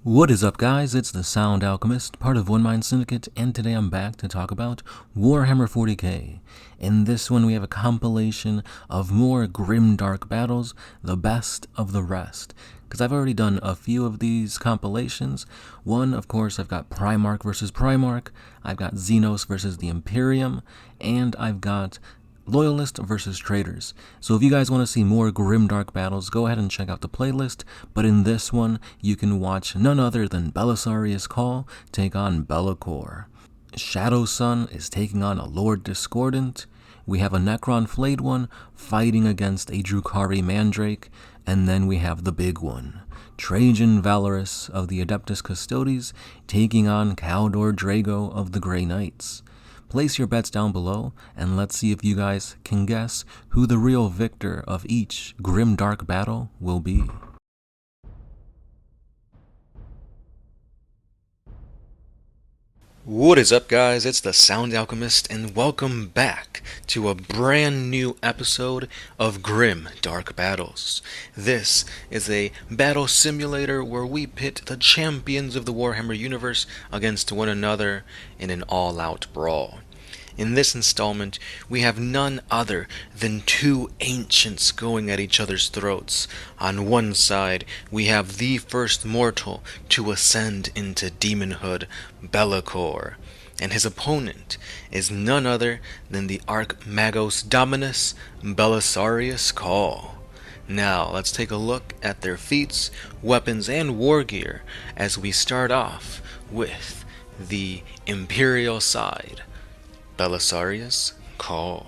What is up, guys? It's the Sound Alchemist, part of One Mind Syndicate, and today I'm back to talk about Warhammer 40K. In this one, we have a compilation of more grim dark battles, the best of the rest. Because I've already done a few of these compilations. One, of course, I've got Primarch versus Primarch, I've got Xenos versus the Imperium, and I've got Loyalist versus Traitors. So if you guys want to see more grimdark battles, go ahead and check out the playlist, but in this one, you can watch none other than Belisarius Cawl take on Be'lakor. Shadowsong is taking on a Lord Discordant. We have a Necron Flayed One fighting against a Drukari Mandrake, and then we have the big one, Trajan Valorous of the Adeptus Custodies taking on Kaldor Drago of the Grey Knights. Place your bets down below, and let's see if you guys can guess who the real victor of each grim dark battle will be. What is up, guys? It's the Sound Alchemist, and welcome back to a brand new episode of Grim Dark Battles. This is a battle simulator where we pit the champions of the Warhammer universe against one another in an all-out brawl. In this installment, we have none other than two ancients going at each other's throats. On one side, we have the first mortal to ascend into demonhood, Be'lakor, and his opponent is none other than the Archmagos Dominus, Belisarius Cawl. Now, let's take a look at their feats, weapons, and war gear as we start off with the Imperial side. Belisarius Cawl.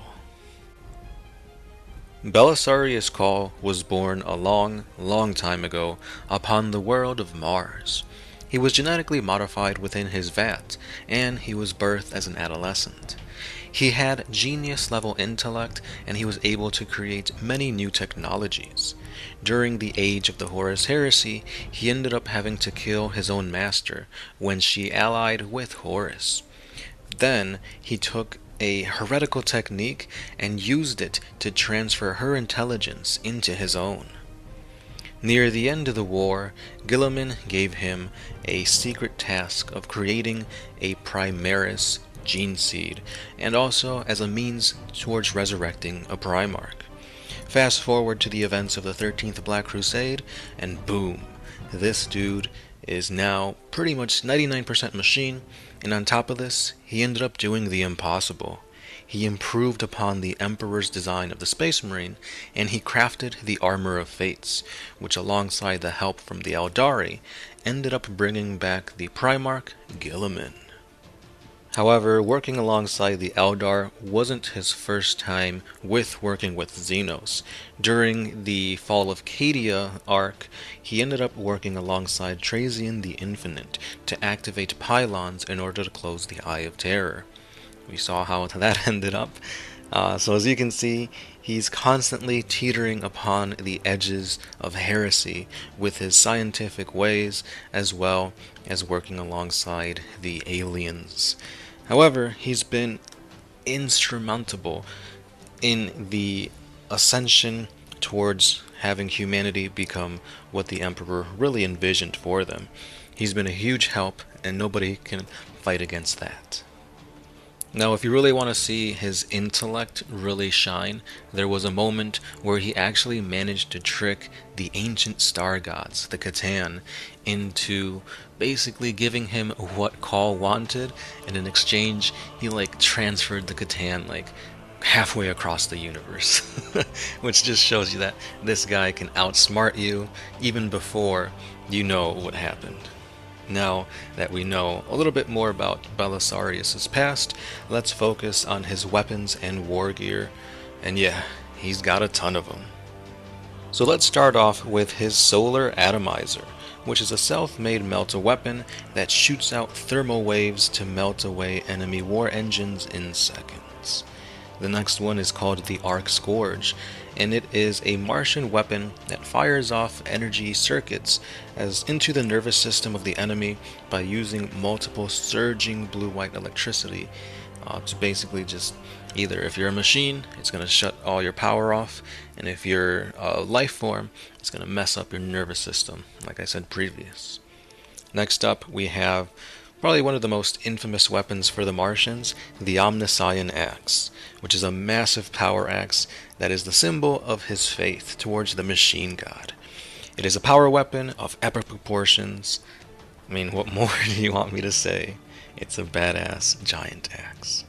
Belisarius Cawl was born a long time ago upon the world of Mars. He was genetically modified within his vat, and he was birthed as an adolescent. He had genius-level intellect, and he was able to create many new technologies. During the age of the Horus Heresy, he ended up having to kill his own master when she allied with Horus. Then he took a heretical technique and used it to transfer her intelligence into his own. Near the end of the war, Guilliman gave him a secret task of creating a Primaris gene seed, and also as a means towards resurrecting a Primarch. Fast forward to the events of the 13th Black Crusade, and boom, this dude is now pretty much 99% machine, and on top of this, he ended up doing the impossible. He improved upon the Emperor's design of the Space Marine, and he crafted the Armor of Fates, which alongside the help from the Eldari, ended up bringing back the Primarch Guilliman. However, working alongside the Eldar wasn't his first time working with Xenos. During the Fall of Cadia arc, he ended up working alongside Trajan the Infinite to activate pylons in order to close the Eye of Terror. We saw how that ended up. So as you can see, he's constantly teetering upon the edges of heresy with his scientific ways, as well as working alongside the aliens. However, he's been instrumental in the ascension towards having humanity become what the Emperor really envisioned for them. He's been a huge help, and nobody can fight against that. Now, if you really want to see his intellect really shine, there was a moment where he actually managed to trick the ancient star gods, the Catan, into basically giving him what Cawl wanted, and in exchange, he transferred the Catan halfway across the universe. Which just shows you that this guy can outsmart you even before you know what happened. Now that we know a little bit more about Belisarius' past, let's focus on his weapons and war gear, and yeah, he's got a ton of them. So let's start off with his Solar Atomizer, which is a self-made melt-a-weapon that shoots out thermal waves to melt away enemy war engines in seconds. The next one is called the Arc Scourge, and it is a Martian weapon that fires off energy circuits into the nervous system of the enemy by using multiple surging blue-white electricity to basically just either, if you're a machine, it's going to shut all your power off, and if you're a life form, it's going to mess up your nervous system, like I said previous. Next up, we have probably one of the most infamous weapons for the Martians, the Omniscient Axe, which is a massive power axe that is the symbol of his faith towards the machine god. It is a power weapon of epic proportions. I mean, what more do you want me to say? It's a badass giant axe.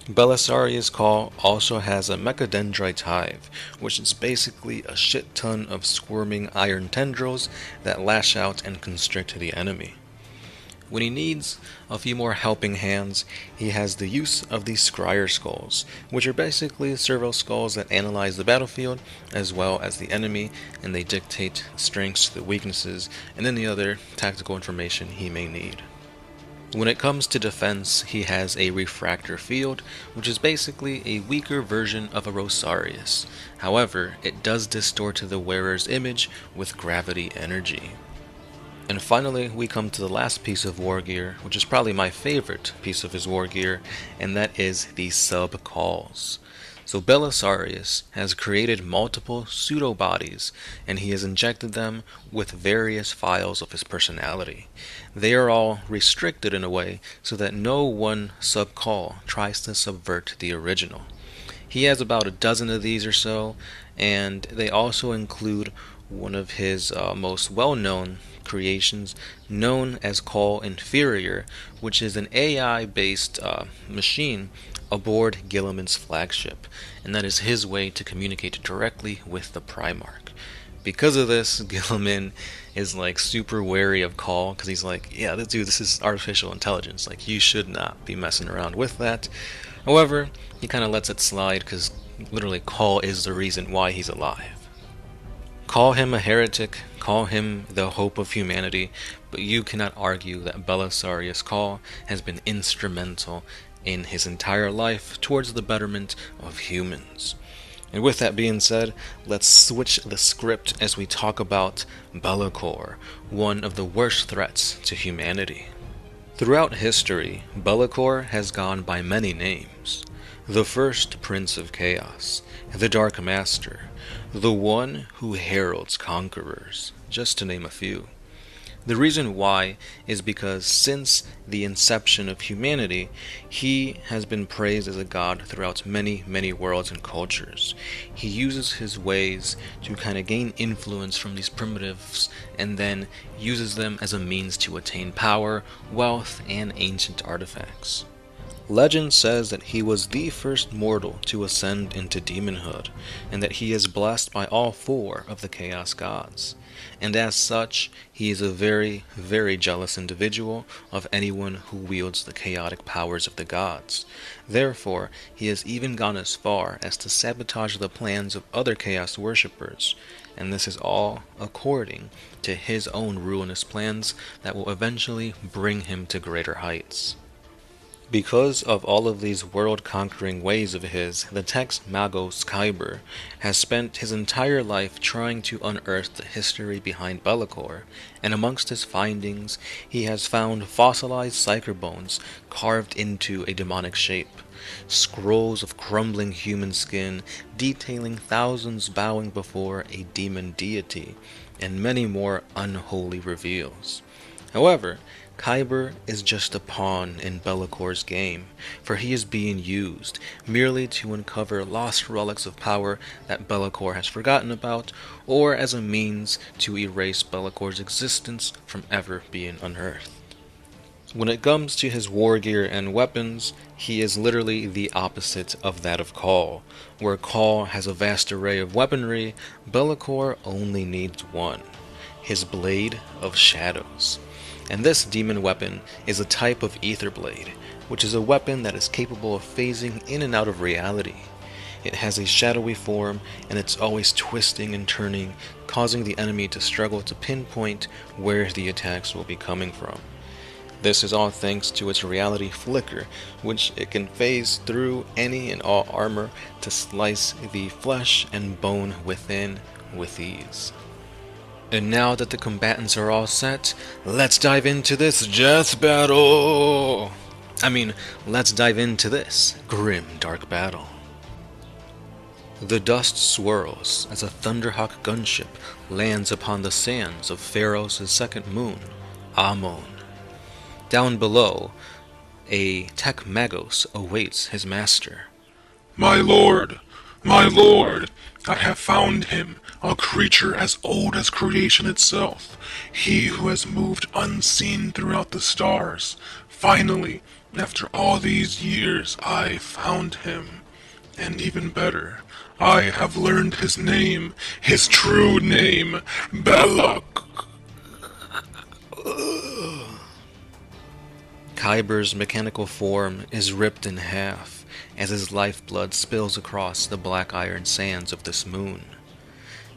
Belisarius' Call also has a mechadendrite hive, which is basically a shit ton of squirming iron tendrils that lash out and constrict the enemy. When he needs a few more helping hands, he has the use of the Scryer Skulls, which are basically servo skulls that analyze the battlefield as well as the enemy, and they dictate the strengths, the weaknesses, and any other tactical information he may need. When it comes to defense, he has a Refractor Field, which is basically a weaker version of a Rosarius. However, it does distort the wearer's image with gravity energy. And finally, we come to the last piece of war gear, which is probably my favorite piece of his war gear, and that is the sub-calls. So Belisarius has created multiple pseudo-bodies, and he has injected them with various files of his personality. They are all restricted in a way so that no one sub-call tries to subvert the original. He has about a dozen of these or so, and they also include one of his most well-known creations, known as Call Inferior, which is an AI-based machine aboard Gilliman's flagship, and that is his way to communicate directly with the Primarch. Because of this, Gilliman is like super wary of Call, because he's like, yeah, this is artificial intelligence, like you should not be messing around with that. However, he kind of lets it slide, because literally Call is the reason why he's alive. Call him a heretic, call him the hope of humanity, but you cannot argue that Belisarius Call has been instrumental in his entire life towards the betterment of humans. And with that being said, let's switch the script as we talk about Be'lakor, one of the worst threats to humanity. Throughout history, Be'lakor has gone by many names. The first Prince of Chaos, the Dark Master, the one who heralds conquerors, just to name a few. The reason why is because since the inception of humanity, he has been praised as a god throughout many, many worlds and cultures. He uses his ways to kind of gain influence from these primitives and then uses them as a means to attain power, wealth, and ancient artifacts. Legend says that he was the first mortal to ascend into demonhood, and that he is blessed by all four of the Chaos Gods. And as such, he is a very, very jealous individual of anyone who wields the chaotic powers of the gods. Therefore, he has even gone as far as to sabotage the plans of other Chaos worshippers, and this is all according to his own ruinous plans that will eventually bring him to greater heights. Because of all of these world-conquering ways of his, the text Magos Khyber has spent his entire life trying to unearth the history behind Be'lakor, and amongst his findings, he has found fossilized psyker bones carved into a demonic shape, scrolls of crumbling human skin detailing thousands bowing before a demon deity, and many more unholy reveals. However, Khyber is just a pawn in Be'lakor's game, for he is being used merely to uncover lost relics of power that Be'lakor has forgotten about, or as a means to erase Be'lakor's existence from ever being unearthed. When it comes to his war gear and weapons, he is literally the opposite of that of Call. Where Call has a vast array of weaponry, Be'lakor only needs one: his Blade of Shadows. And this demon weapon is a type of Ether Blade, which is a weapon that is capable of phasing in and out of reality. It has a shadowy form, and it's always twisting and turning, causing the enemy to struggle to pinpoint where the attacks will be coming from. This is all thanks to its reality flicker, which it can phase through any and all armor to slice the flesh and bone within with ease. And now that the combatants are all set, let's dive into this death battle! Let's dive into this grim dark battle. The dust swirls as a Thunderhawk gunship lands upon the sands of Pharos' second moon, Amon. Down below, a Tech Magos awaits his master. My lord, my lord, I have found him, a creature as old as creation itself, he who has moved unseen throughout the stars. Finally, after all these years, I found him. And even better, I have learned his name, his true name, Belloc. Kyber's mechanical form is ripped in half as his lifeblood spills across the black iron sands of this moon.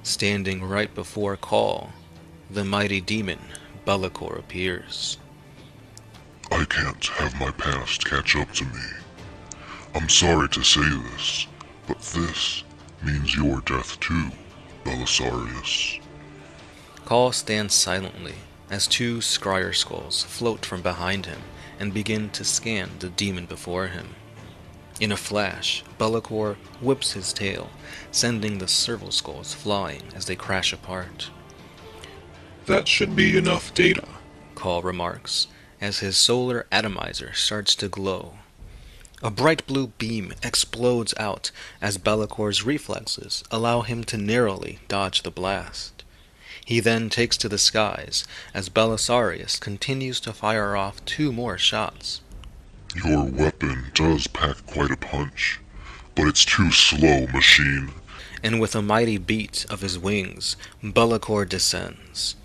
Standing right before Call, the mighty demon Be'lakor appears. I can't have my past catch up to me. I'm sorry to say this, but this means your death too, Belisarius. Call stands silently as two scryer skulls float from behind him and begin to scan the demon before him. In a flash, Be'lakor whips his tail, sending the serval skulls flying as they crash apart. That should be enough data, Call remarks as his solar atomizer starts to glow. A bright blue beam explodes out as Be'lakor's reflexes allow him to narrowly dodge the blast. He then takes to the skies as Belisarius continues to fire off 2 more shots. Your weapon does pack quite a punch, but it's too slow, machine. And with a mighty beat of his wings, Be'lakor descends.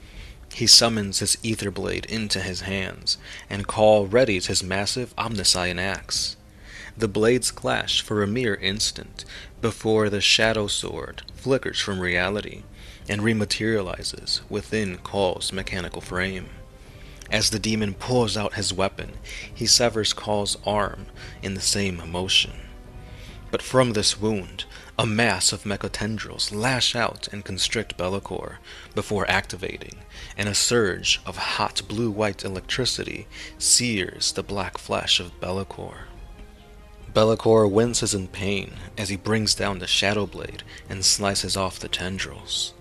He summons his ether blade into his hands, and Call readies his massive Omniscient Axe. The blades clash for a mere instant before the shadow sword flickers from reality and rematerializes within Call's mechanical frame. As the demon pulls out his weapon, he severs Call's arm in the same motion. But from this wound, a mass of mechotendrils lash out and constrict Be'lakor before activating, and a surge of hot blue-white electricity sears the black flesh of Be'lakor. Be'lakor winces in pain as he brings down the Shadow Blade and slices off the tendrils.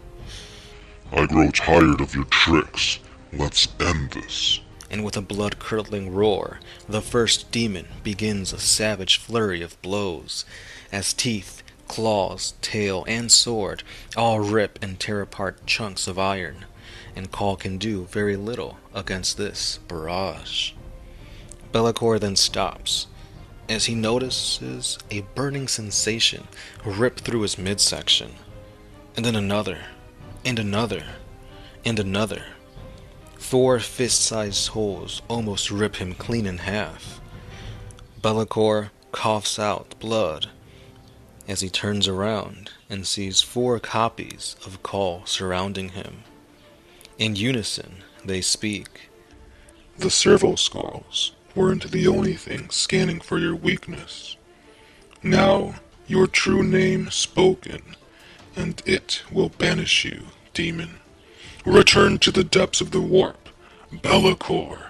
I grow tired of your tricks. Let's end this. And with a blood-curdling roar, the first demon begins a savage flurry of blows, as teeth, claws, tail, and sword all rip and tear apart chunks of iron, and Call can do very little against this barrage. Be'lakor then stops, as he notices a burning sensation rip through his midsection, and then another, and another, and another. 4 fist-sized holes almost rip him clean in half. Be'lakor coughs out blood as he turns around and sees 4 copies of Call surrounding him. In unison, they speak. The serval skulls weren't the only thing scanning for your weakness. Now, your true name spoken, and it will banish you, demon. Return to the depths of the warp, Be'lakor.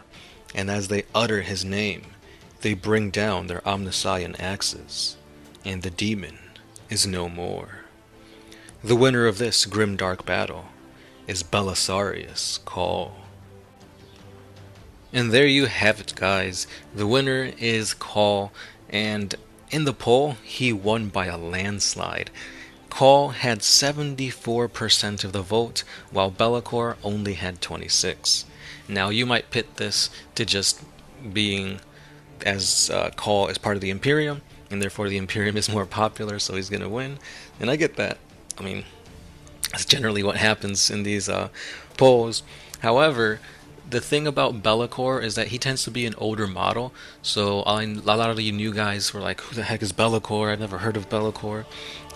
And as they utter his name, they bring down their Omniscient Axes, and the demon is no more. The winner of this grimdark battle is Belisarius Call. And there you have it, guys. The winner is Call, and in the poll, he won by a landslide. Call had 74% of the vote, while Be'lakor only had 26%. Now, you might pit this to just being as Call is part of the Imperium, and therefore the Imperium is more popular, so he's going to win. And I get that. I mean, that's generally what happens in these polls. However, the thing about Be'lakor is that he tends to be an older model, so a lot of you new guys were like, who the heck is Be'lakor? I've never heard of Be'lakor.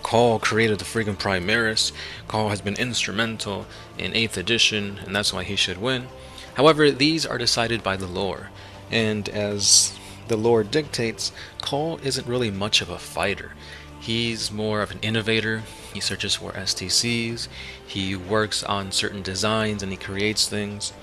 Call created the friggin' Primaris. Call has been instrumental in 8th edition, and that's why he should win. However, these are decided by the lore, and as the lore dictates, Call isn't really much of a fighter. He's more of an innovator. He searches for STCs, he works on certain designs, and he creates things.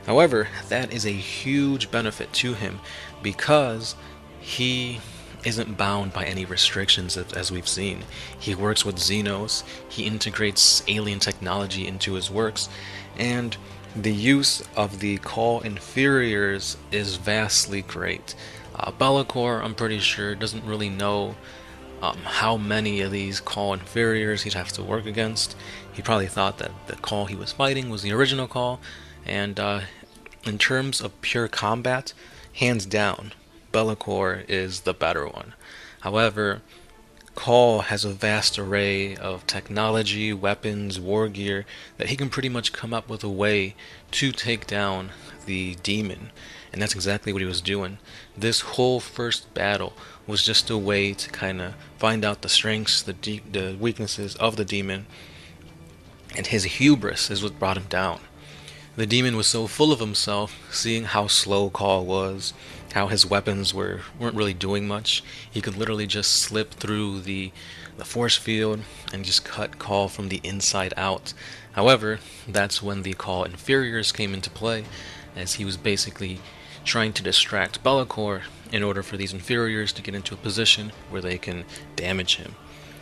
However, that is a huge benefit to him because he isn't bound by any restrictions as we've seen. He works with Xenos, he integrates alien technology into his works, and The use of the Call Inferiors is vastly great. Be'lakor, I'm pretty sure, doesn't really know how many of these Call Inferiors he'd have to work against. He probably thought that the Call he was fighting was the original Call, and in terms of pure combat, hands down, Be'lakor is the better one. However, Call has a vast array of technology, weapons, war gear that he can pretty much come up with a way to take down the demon. And that's exactly what he was doing. This whole first battle was just a way to kind of find out the strengths, the weaknesses of the demon, and his hubris is what brought him down. The demon was so full of himself, seeing how slow Call was, how his weapons weren't really doing much. He could literally just slip through the force field and just cut Call from the inside out. However, that's when the Call Inferiors came into play, as he was basically trying to distract Be'lakor in order for these Inferiors to get into a position where they can damage him.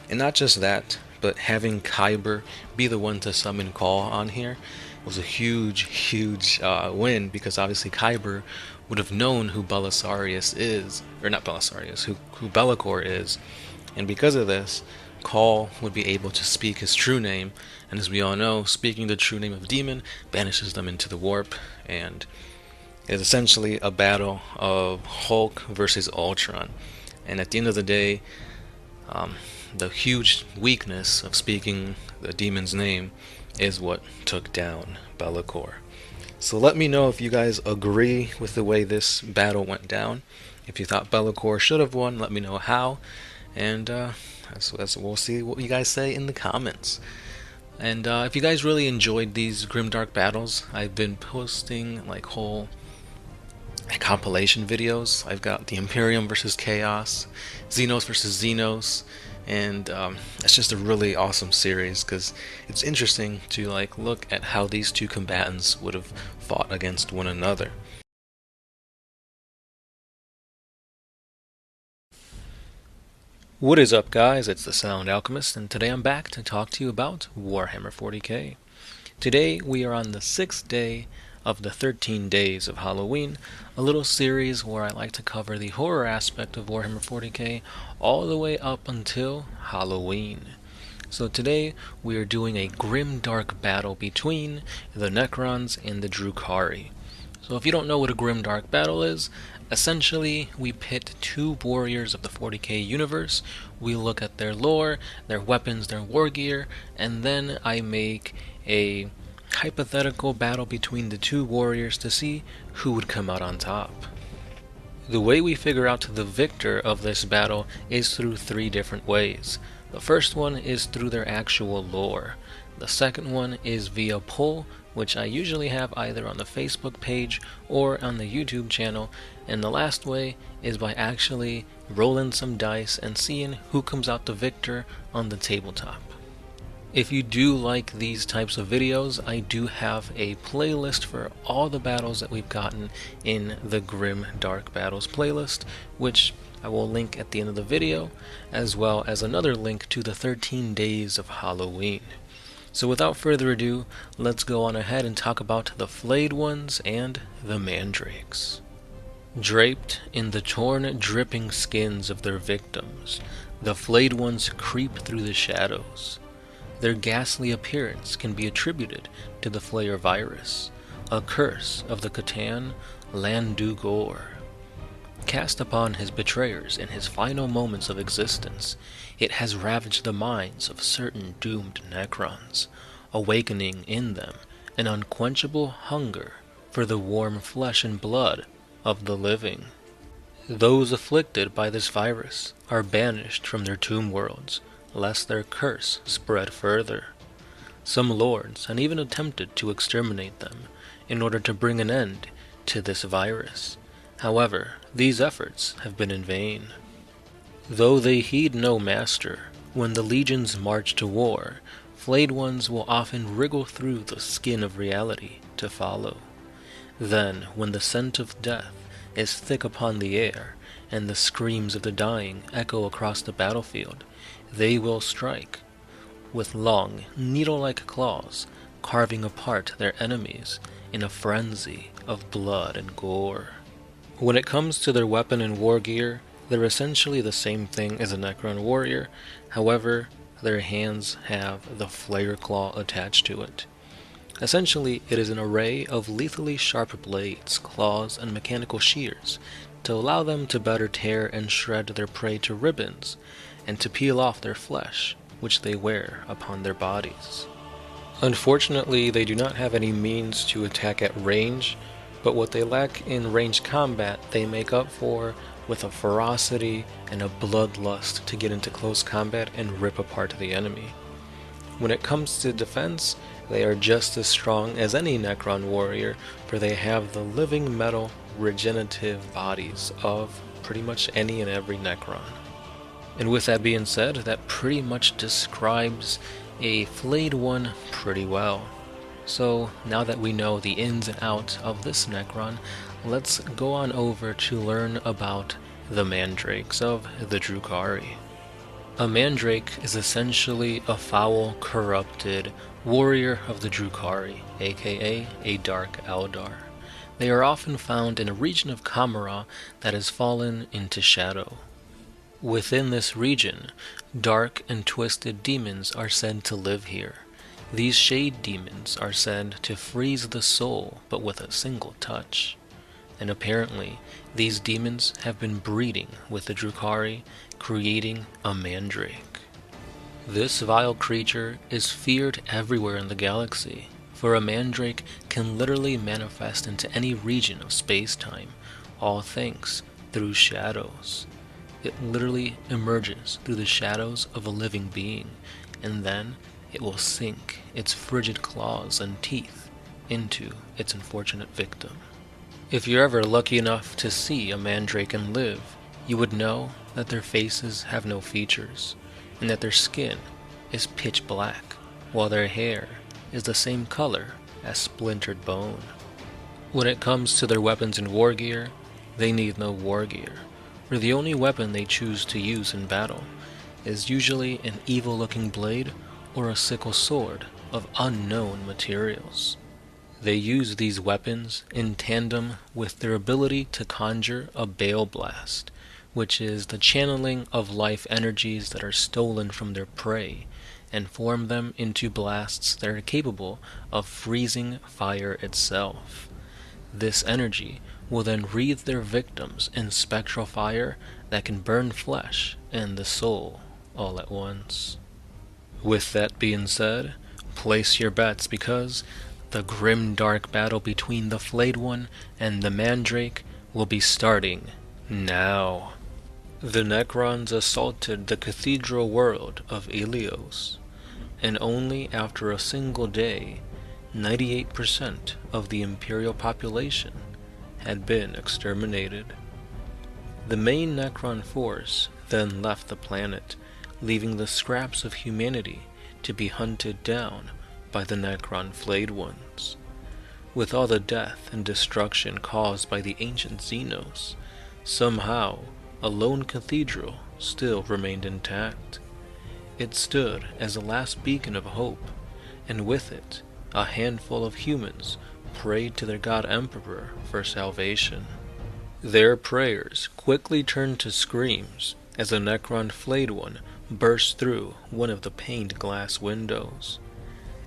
And not just that, but having Kyber be the one to summon Call on here was a huge win, because obviously Kyber would have known who Belisarius is, or not Belisarius, who Be'lakor is, and because of this, Call would be able to speak his true name, and as we all know, speaking the true name of demon banishes them into the warp, and is essentially a battle of Hulk versus Ultron. And at the end of the day, the huge weakness of speaking the demon's name is what took down Be'lakor. So let me know if you guys agree with the way this battle went down. If you thought Be'lakor should have won, let me know how. And we'll see what you guys say in the comments. And if you guys really enjoyed these grimdark battles, I've been posting like whole compilation videos. I've got the Imperium versus Chaos, Xenos versus Xenos, and it's just a really awesome series because it's interesting to like look at how these two combatants would have fought against one another. What is up, guys? It's the Sound Alchemist, and today I'm back to talk to you about Warhammer 40K. Today we are on the 6th day of the 13 days of Halloween, a little series where I like to cover the horror aspect of Warhammer 40K all the way up until Halloween. So today we are doing a grim dark battle between the Necrons and the Drukari. So if you don't know what a grim dark battle is, essentially we pit two warriors of the 40K universe, we look at their lore, their weapons, their war gear, and then I make a hypothetical battle between the two warriors to see who would come out on top. The way we figure out the victor of this battle is through three different ways. The first one is through their actual lore. The second one is via poll, which I usually have either on the Facebook page or on the YouTube channel, and the last way is by actually rolling some dice and seeing who comes out the victor on the tabletop. If you do like these types of videos, I do have a playlist for all the battles that we've gotten in the Grim Dark Battles playlist, which I will link at the end of the video, as well as another link to the 13 days of Halloween. So without further ado, let's go on ahead and talk about the Flayed Ones and the Mandrakes. Draped in the torn, dripping skins of their victims, the Flayed Ones creep through the shadows. Their ghastly appearance can be attributed to the Flayer virus, a curse of the Catan Landugor. Cast upon his betrayers in his final moments of existence, it has ravaged the minds of certain doomed Necrons, awakening in them an unquenchable hunger for the warm flesh and blood of the living. Those afflicted by this virus are banished from their tomb worlds, lest their curse spread further. Some lords had even attempted to exterminate them in order to bring an end to this virus. However, these efforts have been in vain. Though they heed no master, when the legions march to war, Flayed Ones will often wriggle through the skin of reality to follow. Then, when the scent of death is thick upon the air, and the screams of the dying echo across the battlefield, they will strike. With long, needle-like claws, carving apart their enemies in a frenzy of blood and gore. When it comes to their weapon and war gear, they're essentially the same thing as a Necron warrior, however, their hands have the flare claw attached to it. Essentially, it is an array of lethally sharp blades, claws, and mechanical shears to allow them to better tear and shred their prey to ribbons, and to peel off their flesh, which they wear upon their bodies. Unfortunately, they do not have any means to attack at range, but what they lack in ranged combat they make up for with a ferocity and a bloodlust to get into close combat and rip apart the enemy. When it comes to defense, they are just as strong as any Necron warrior, for they have the living metal regenerative bodies of pretty much any and every Necron. And with that being said, that pretty much describes a Flayed One pretty well. So now that we know the ins and outs of this Necron, let's go on over to learn about the Mandrakes of the Drukari. A Mandrake is essentially a foul, corrupted warrior of the Drukari, aka a Dark Eldar. They are often found in a region of Kamara that has fallen into shadow. Within this region, dark and twisted demons are said to live here. These shade demons are said to freeze the soul but with a single touch. And apparently, these demons have been breeding with the Drukari, creating a Mandrake. This vile creature is feared everywhere in the galaxy, for a Mandrake can literally manifest into any region of space-time, all thanks through shadows. It literally emerges through the shadows of a living being, and then it will sink its frigid claws and teeth into its unfortunate victim. If you're ever lucky enough to see a Mandrake and live, you would know that their faces have no features, and that their skin is pitch black, while their hair is the same color as splintered bone. When it comes to their weapons and war gear, they need no war gear, for the only weapon they choose to use in battle is usually an evil-looking blade or a sickle sword of unknown materials. They use these weapons in tandem with their ability to conjure a Bale Blast, which is the channeling of life energies that are stolen from their prey, and form them into blasts that are capable of freezing fire itself. This energy will then wreathe their victims in spectral fire that can burn flesh and the soul all at once. With that being said, place your bets, because the grim dark battle between the Flayed One and the Mandrake will be starting now. The Necrons assaulted the cathedral world of Ilios, and only after a single day, 98% of the Imperial population had been exterminated. The main Necron force then left the planet, leaving the scraps of humanity to be hunted down by the Necron Flayed Ones. With all the death and destruction caused by the ancient Xenos, somehow a lone cathedral still remained intact. It stood as a last beacon of hope, and with it, a handful of humans prayed to their god Emperor for salvation. Their prayers quickly turned to screams as a Necron Flayed One burst through one of the paned glass windows.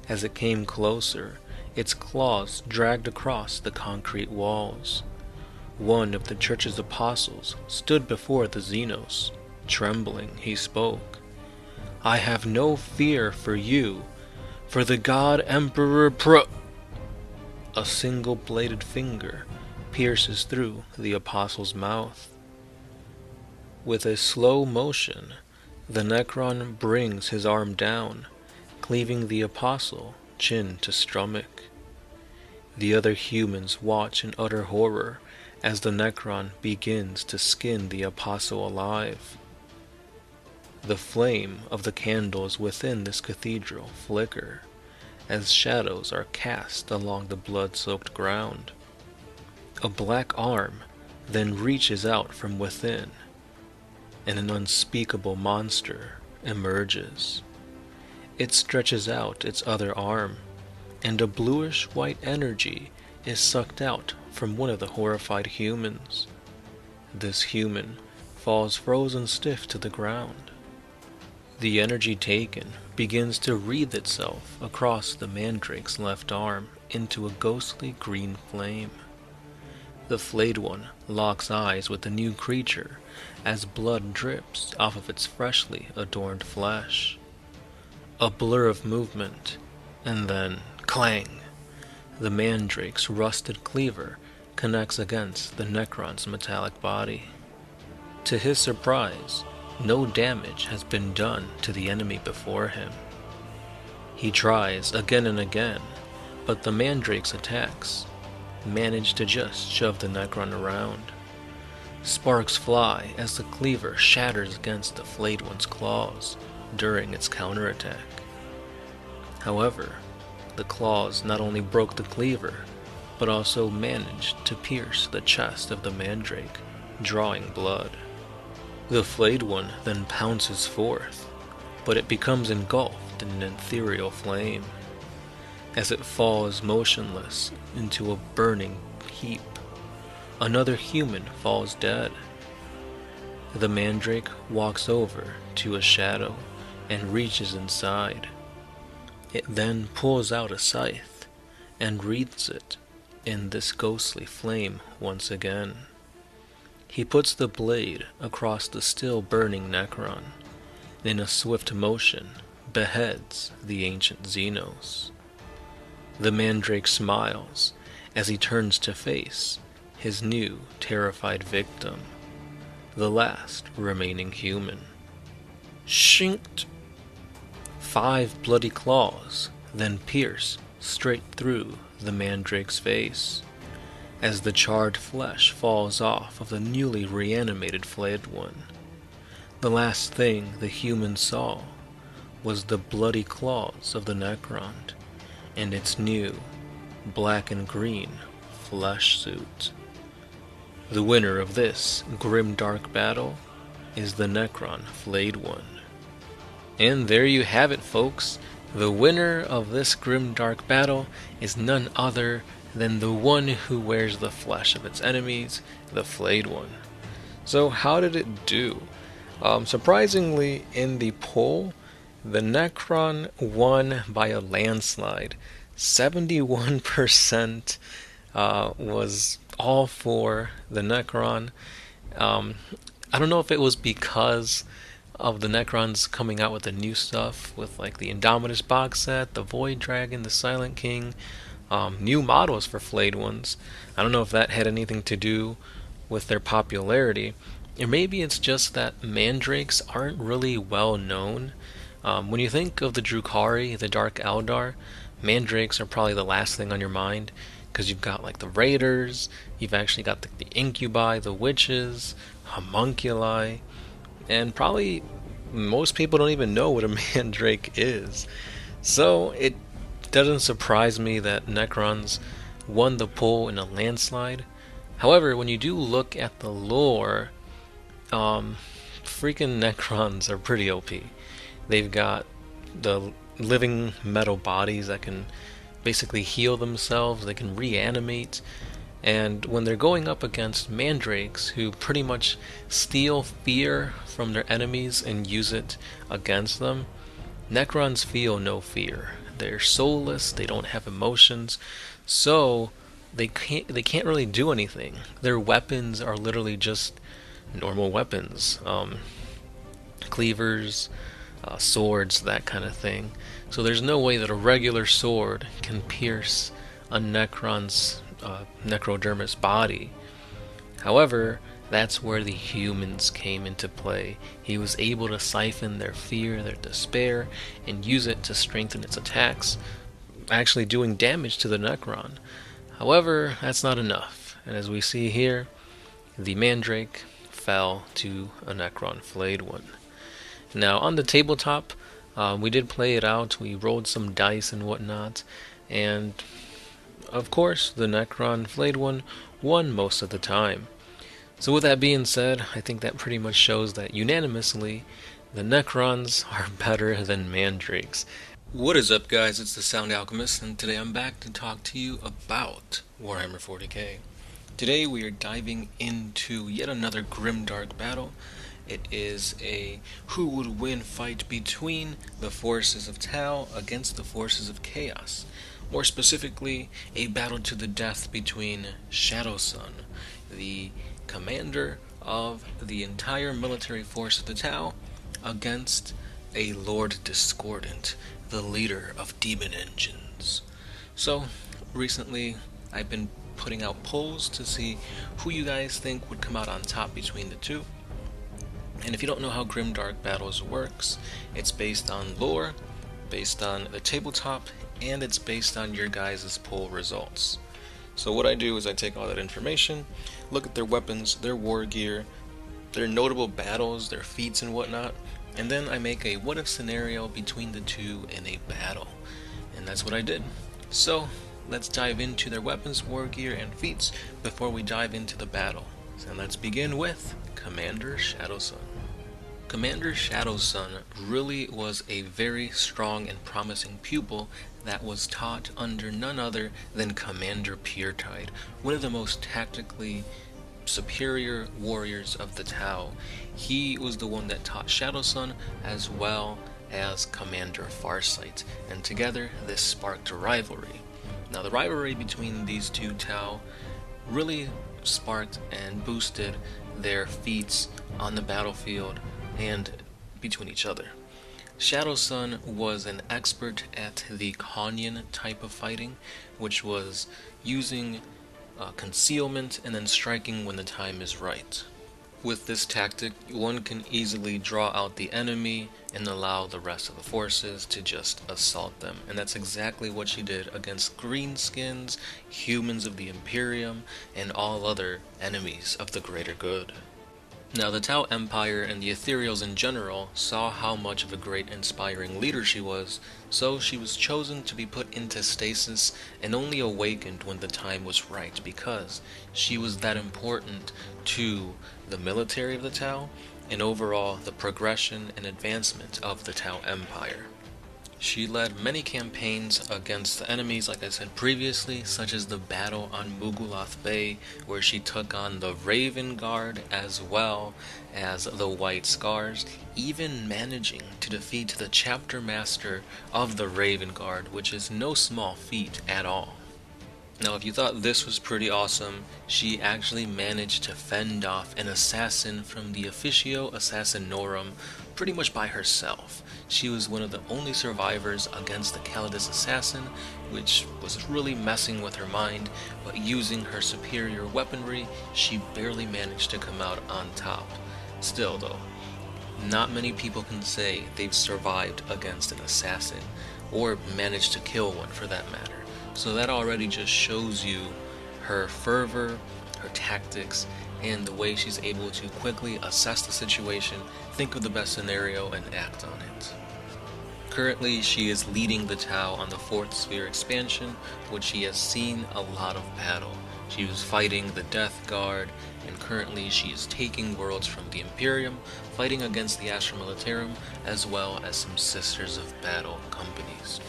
As it came closer, its claws dragged across the concrete walls. One of the church's apostles stood before the Xenos. Trembling, he spoke. "I have no fear for you, for the god Emperor A single bladed finger pierces through the apostle's mouth. With a slow motion, the Necron brings his arm down, cleaving the apostle chin to stomach. The other humans watch in utter horror as the Necron begins to skin the apostle alive. The flame of the candles within this cathedral flicker as shadows are cast along the blood-soaked ground. A black arm then reaches out from within, and an unspeakable monster emerges. It stretches out its other arm, and a bluish-white energy is sucked out from one of the horrified humans. This human falls frozen stiff to the ground. The energy taken begins to wreathe itself across the Mandrake's left arm into a ghostly green flame. The Flayed One locks eyes with the new creature as blood drips off of its freshly adorned flesh. A blur of movement, and then clang! The Mandrake's rusted cleaver connects against the Necron's metallic body. To his surprise, no damage has been done to the enemy before him. He tries again and again, but the Mandrake's attacks manage to just shove the Necron around. Sparks fly as the cleaver shatters against the Flayed One's claws during its counterattack. However, the claws not only broke the cleaver, but also managed to pierce the chest of the Mandrake, drawing blood. The Flayed One then pounces forth, but it becomes engulfed in an ethereal flame. As it falls motionless into a burning heap, another human falls dead. The Mandrake walks over to a shadow and reaches inside. It then pulls out a scythe and wreathes it in this ghostly flame once again. He puts the blade across the still burning Necron, and in a swift motion beheads the ancient Xenos. The Mandrake smiles as he turns to face his new terrified victim, the last remaining human. Shinked! 5 bloody claws then pierce straight through the Mandrake's face, as the charred flesh falls off of the newly reanimated Flayed One. The last thing the human saw was the bloody claws of the Necron and its new black and green flesh suit. The winner of this grim-dark battle is the Necron Flayed One. And there you have it, folks. The winner of this grim-dark battle is none other than the one who wears the flesh of its enemies, the Flayed One. So how did it do? Surprisingly, in the poll, the Necron won by a landslide. 71% was all for the Necron. I don't know if it was because of the Necrons coming out with the new stuff, with like the Indomitus box set, the Void Dragon, the Silent King, new models for Flayed Ones. I don't know if that had anything to do with their popularity, or maybe it's just that Mandrakes aren't really well known. When you think of the Drukari, the Dark Eldar, Mandrakes are probably the last thing on your mind, because you've got like the Raiders, you've actually got the Incubi, the Witches, Homunculi, and probably most people don't even know what a Mandrake is. So it doesn't surprise me that Necrons won the poll in a landslide. However, when you do look at the lore, freaking Necrons are pretty OP. They've got the living metal bodies that can basically heal themselves, they can reanimate, and when they're going up against Mandrakes, who pretty much steal fear from their enemies and use it against them, Necrons feel no fear. They're soulless, they don't have emotions, so they can't really do anything. Their weapons are literally just normal weapons, cleavers, swords, that kind of thing. So there's no way that a regular sword can pierce a Necron's necrodermis body. However, that's where the humans came into play. He was able to siphon their fear, their despair, and use it to strengthen its attacks, actually doing damage to the Necron. However, that's not enough, and as we see here, the Mandrake fell to a Necron Flayed One. Now, on the tabletop, we did play it out. We rolled some dice and whatnot, and of course, the Necron Flayed One won most of the time. So with that being said, I think that pretty much shows that unanimously, the Necrons are better than Mandrakes. What is up, guys? It's the Sound Alchemist, and today I'm back to talk to you about Warhammer 40K. Today we are diving into yet another grimdark battle. It is a who would win fight between the forces of Tau against the forces of Chaos. More specifically, a battle to the death between Shadowsong, the commander of the entire military force of the Tau, against a Lord Discordant, the leader of demon engines. So, recently I've been putting out polls to see who you guys think would come out on top between the two. And if you don't know how Grimdark Battles works, it's based on lore, based on the tabletop, and it's based on your guys' poll results. So what I do is I take all that information, look at their weapons, their war gear, their notable battles, their feats and whatnot, and then I make a what if scenario between the two in a battle. And that's what I did. So let's dive into their weapons, war gear, and feats before we dive into the battle. So let's begin with Commander Shadowsong. Commander Shadowsong really was a very strong and promising pupil that was taught under none other than Commander Puretide, one of the most tactically superior warriors of the Tau. He was the one that taught Shadowsong as well as Commander Farsight, and together this sparked a rivalry. Now the rivalry between these two Tau really sparked and boosted their feats on the battlefield and between each other. Shadowsong was an expert at the Cornovian type of fighting, which was using concealment and then striking when the time is right. With this tactic, one can easily draw out the enemy and allow the rest of the forces to just assault them. And that's exactly what she did against greenskins, humans of the Imperium, and all other enemies of the greater good. Now, the Tau Empire and the Ethereals in general saw how much of a great inspiring leader she was, so she was chosen to be put into stasis and only awakened when the time was right, because she was that important to the military of the Tau and overall the progression and advancement of the Tau Empire. She led many campaigns against the enemies, like I said previously, such as the battle on Mugulath Bay, where she took on the Raven Guard as well as the White Scars, even managing to defeat the chapter master of the Raven Guard, which is no small feat at all. Now, if you thought this was pretty awesome, she actually managed to fend off an assassin from the Officio Assassinorum pretty much by herself. She was one of the only survivors against the Calidus assassin, which was really messing with her mind, but using her superior weaponry, she barely managed to come out on top. Still though, not many people can say they've survived against an assassin, or managed to kill one for that matter. So that already just shows you her fervor, her tactics, and the way she's able to quickly assess the situation, think of the best scenario, and act on it. Currently, she is leading the Tau on the 4th Sphere expansion, which she has seen a lot of battle. She was fighting the Death Guard, and currently she is taking worlds from the Imperium, fighting against the Astra Militarum, as well as some Sisters of Battle companies.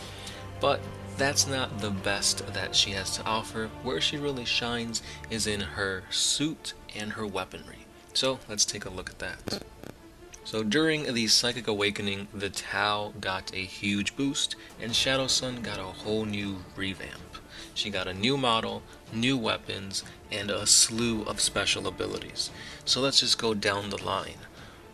But that's not the best that she has to offer. Where she really shines is in her suit and her weaponry. So let's take a look at that. So during the Psychic Awakening, the Tau got a huge boost, and Shadowsong got a whole new revamp. She got a new model, new weapons, and a slew of special abilities. So let's just go down the line.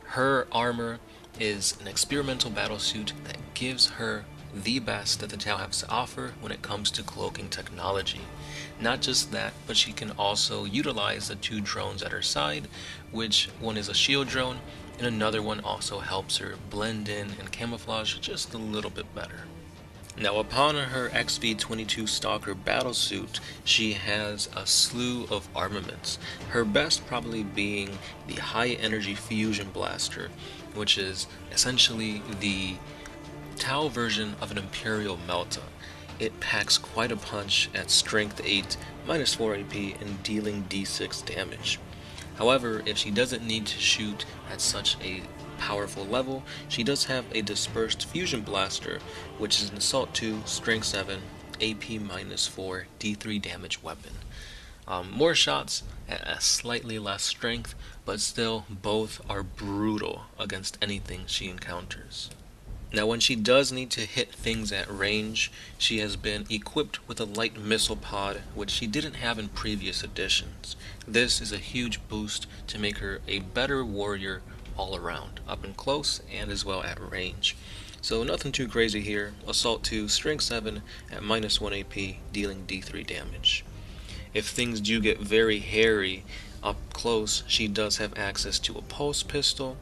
Her armor is an experimental battlesuit that gives her the best that the Tau has to offer when it comes to cloaking technology. Not just that, but she can also utilize the 2 drones at her side, which one is a shield drone, and another one also helps her blend in and camouflage just a little bit better. Now, upon her XV-22 Stalker battlesuit, she has a slew of armaments, her best probably being the High Energy Fusion Blaster, which is essentially the Tau version of an Imperial Melta. It packs quite a punch at strength 8, minus 4 AP, and dealing d6 damage. However, if she doesn't need to shoot at such a powerful level, she does have a dispersed fusion blaster, which is an assault 2, strength 7, AP -4, D3 damage weapon. More shots at a slightly less strength, but still both are brutal against anything she encounters. Now when she does need to hit things at range, she has been equipped with a light missile pod, which she didn't have in previous editions. This is a huge boost to make her a better warrior all around, up and close and as well at range. So nothing too crazy here. Assault 2, strength 7 at -1 AP, dealing D3 damage. If things do get very hairy up close, she does have access to a pulse pistol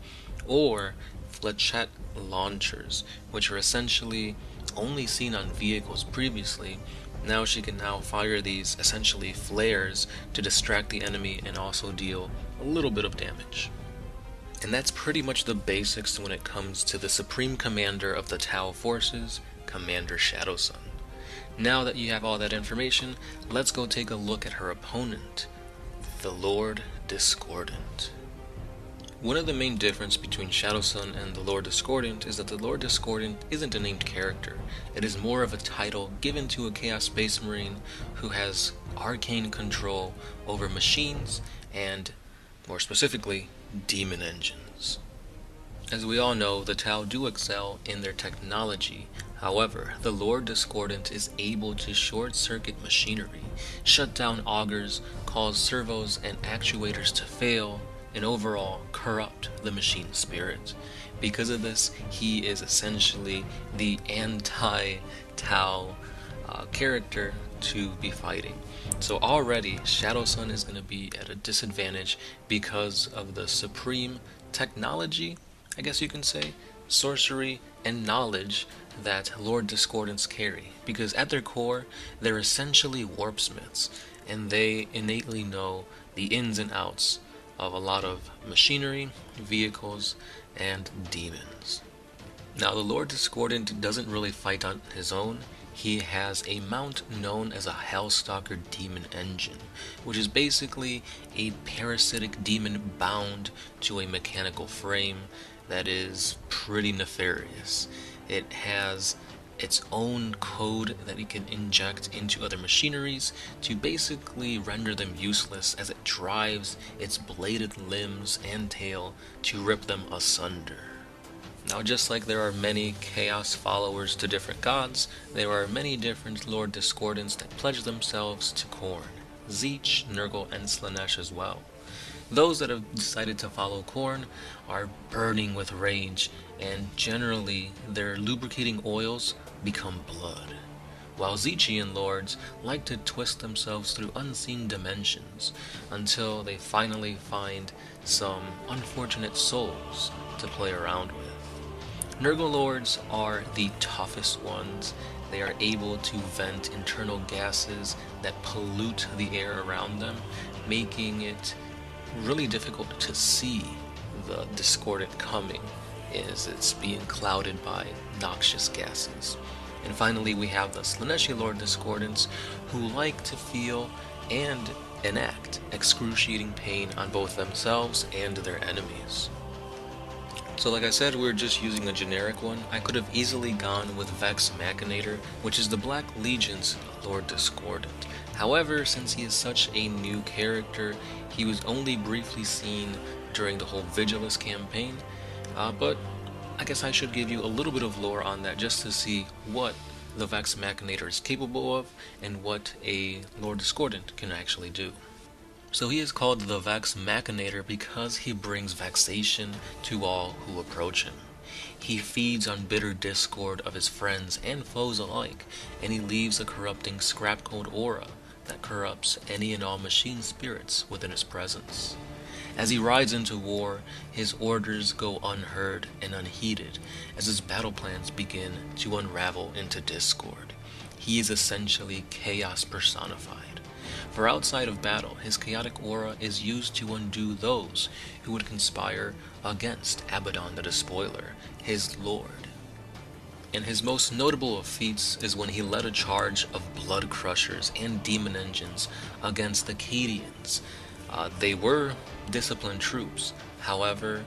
or flechette launchers, which are essentially only seen on vehicles previously. Now she can fire these essentially flares to distract the enemy and also deal a little bit of damage. And that's pretty much the basics when it comes to the Supreme Commander of the Tau Forces, Commander Shadowsong. Now that you have all that information, let's go take a look at her opponent, the Lord Discordant. One of the main differences between Shadowsong and the Lord Discordant is that the Lord Discordant isn't a named character. It is more of a title given to a Chaos Space Marine who has arcane control over machines and, more specifically, demon engines. As we all know, the Tau do excel in their technology. However, the Lord Discordant is able to short-circuit machinery, shut down augers, cause servos and actuators to fail, and overall corrupt the machine spirit. Because of this, he is essentially the anti-Tau character to be fighting. So already, Shadowsong is going to be at a disadvantage because of the supreme technology, I guess you can say, sorcery, and knowledge that Lord Discordants carry. Because at their core, they're essentially warpsmiths, and they innately know the ins and outs of a lot of machinery, vehicles, and demons. Now, the Lord Discordant doesn't really fight on his own. He has a mount known as a Hellstalker Demon Engine, which is basically a parasitic demon bound to a mechanical frame that is pretty nefarious. It has its own code that it can inject into other machineries to basically render them useless as it drives its bladed limbs and tail to rip them asunder. Now, just like there are many chaos followers to different gods, there are many different Lord Discordants that pledge themselves to Khorne, Tzeentch, Nurgle, and Slaanesh as well. Those that have decided to follow Khorne are burning with rage, and generally their lubricating oils become blood, while Tzeentchian lords like to twist themselves through unseen dimensions until they finally find some unfortunate souls to play around with. Nurgle lords are the toughest ones. They are able to vent internal gases that pollute the air around them, making it really difficult to see the Discordant coming as it's being clouded by noxious gases. And finally, we have the Slaaneshi Lord Discordants, who like to feel and enact excruciating pain on both themselves and their enemies. So like I said, we're just using a generic one. I could have easily gone with Vex Machinator, which is the Black Legion's Lord Discordant. However, since he is such a new character, he was only briefly seen during the whole Vigilus campaign, but I guess I should give you a little bit of lore on that just to see what the Vex Machinator is capable of and what a Lord Discordant can actually do. So he is called the Vex Machinator because he brings vexation to all who approach him. He feeds on bitter discord of his friends and foes alike, and he leaves a corrupting scrap code aura that corrupts any and all machine spirits within his presence. As he rides into war, his orders go unheard and unheeded as his battle plans begin to unravel into discord. He is essentially chaos personified. For outside of battle, his chaotic aura is used to undo those who would conspire against Abaddon the Despoiler, his lord. And his most notable of feats is when he led a charge of blood crushers and demon engines against the Cadians. They were disciplined troops, however,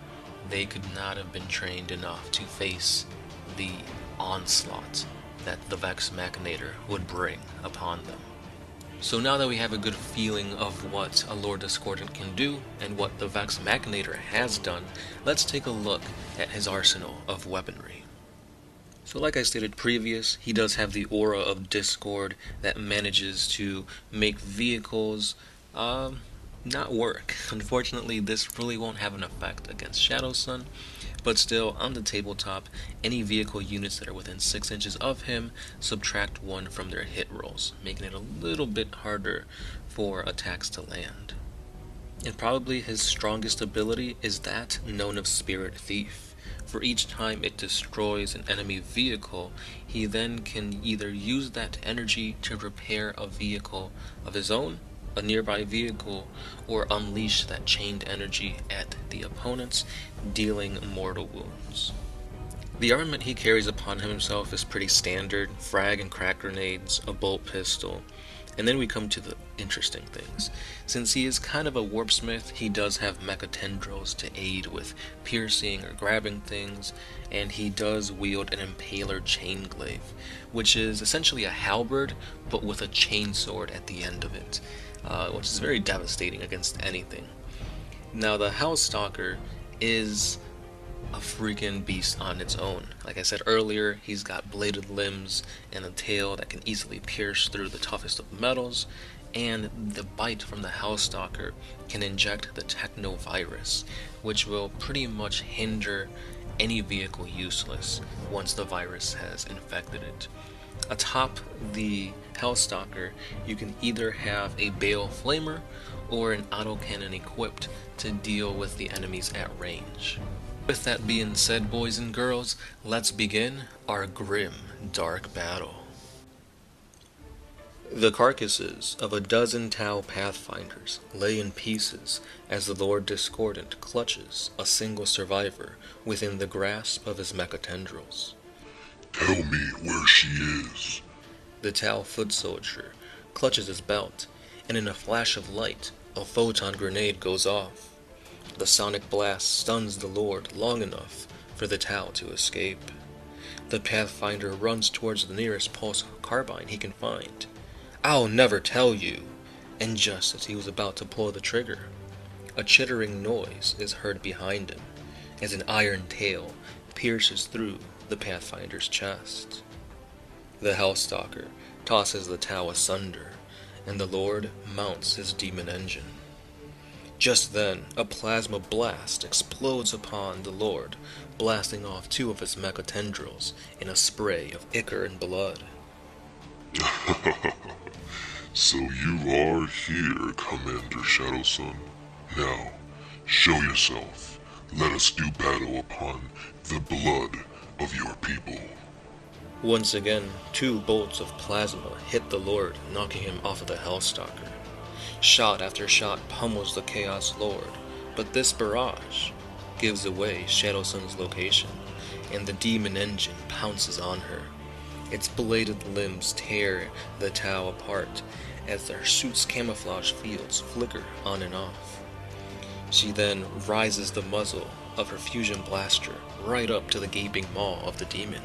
they could not have been trained enough to face the onslaught that the Vex Machinator would bring upon them. So now that we have a good feeling of what a Lord Discordant can do, and what the Vex Machinator has done, let's take a look at his arsenal of weaponry. So like I stated previous, he does have the aura of discord that manages to make vehicles not work. Unfortunately, this really won't have an effect against Shadowsong, but still, on the tabletop, any vehicle units that are within 6 inches of him subtract 1 from their hit rolls, making it a little bit harder for attacks to land. And probably his strongest ability is that known of Spirit Thief. For each time it destroys an enemy vehicle, he then can either use that energy to repair a vehicle of his own, a nearby vehicle, or unleash that chained energy at the opponents, dealing mortal wounds. The armament he carries upon himself is pretty standard: frag and crack grenades, a bolt pistol, and then we come to the interesting things. Since he is kind of a warpsmith, he does have mecha tendrils to aid with piercing or grabbing things, and he does wield an impaler chain glaive, which is essentially a halberd, but with a chain sword at the end of it, which is very devastating against anything. Now, the Stalker is a freaking beast on its own. Like I said earlier, he's got bladed limbs and a tail that can easily pierce through the toughest of metals, and the bite from the Stalker can inject the technovirus, which will pretty much hinder any vehicle useless once the virus has infected it. Atop the Stalker, you can either have a Bale Flamer or an autocannon equipped to deal with the enemies at range. With that being said, boys and girls, let's begin our grim, dark battle. The carcasses of a dozen Tau Pathfinders lay in pieces as the Lord Discordant clutches a single survivor within the grasp of his mecha tendrils. Tell me where she is. The Tau foot soldier clutches his belt, and in a flash of light, a photon grenade goes off. The sonic blast stuns the Lord long enough for the Tau to escape. The Pathfinder runs towards the nearest pulse carbine he can find. "I'll never tell you!" And just as he was about to pull the trigger, a chittering noise is heard behind him as an iron tail pierces through the Pathfinder's chest. The Hellstalker tosses the Tau asunder, and the Lord mounts his demon engine. Just then, a plasma blast explodes upon the Lord, blasting off 2 of his mecha tendrils in a spray of ichor and blood. So you are here, Commander Shadowsong. Now, show yourself. Let us do battle upon the blood of your people. Once again, 2 bolts of plasma hit the Lord, knocking him off of the Hellstalker. Shot after shot pummels the Chaos Lord, but this barrage gives away Shadowsong's location, and the demon engine pounces on her. Its bladed limbs tear the Tau apart as their suit's camouflage fields flicker on and off. She then rises the muzzle of her fusion blaster right up to the gaping maw of the demon,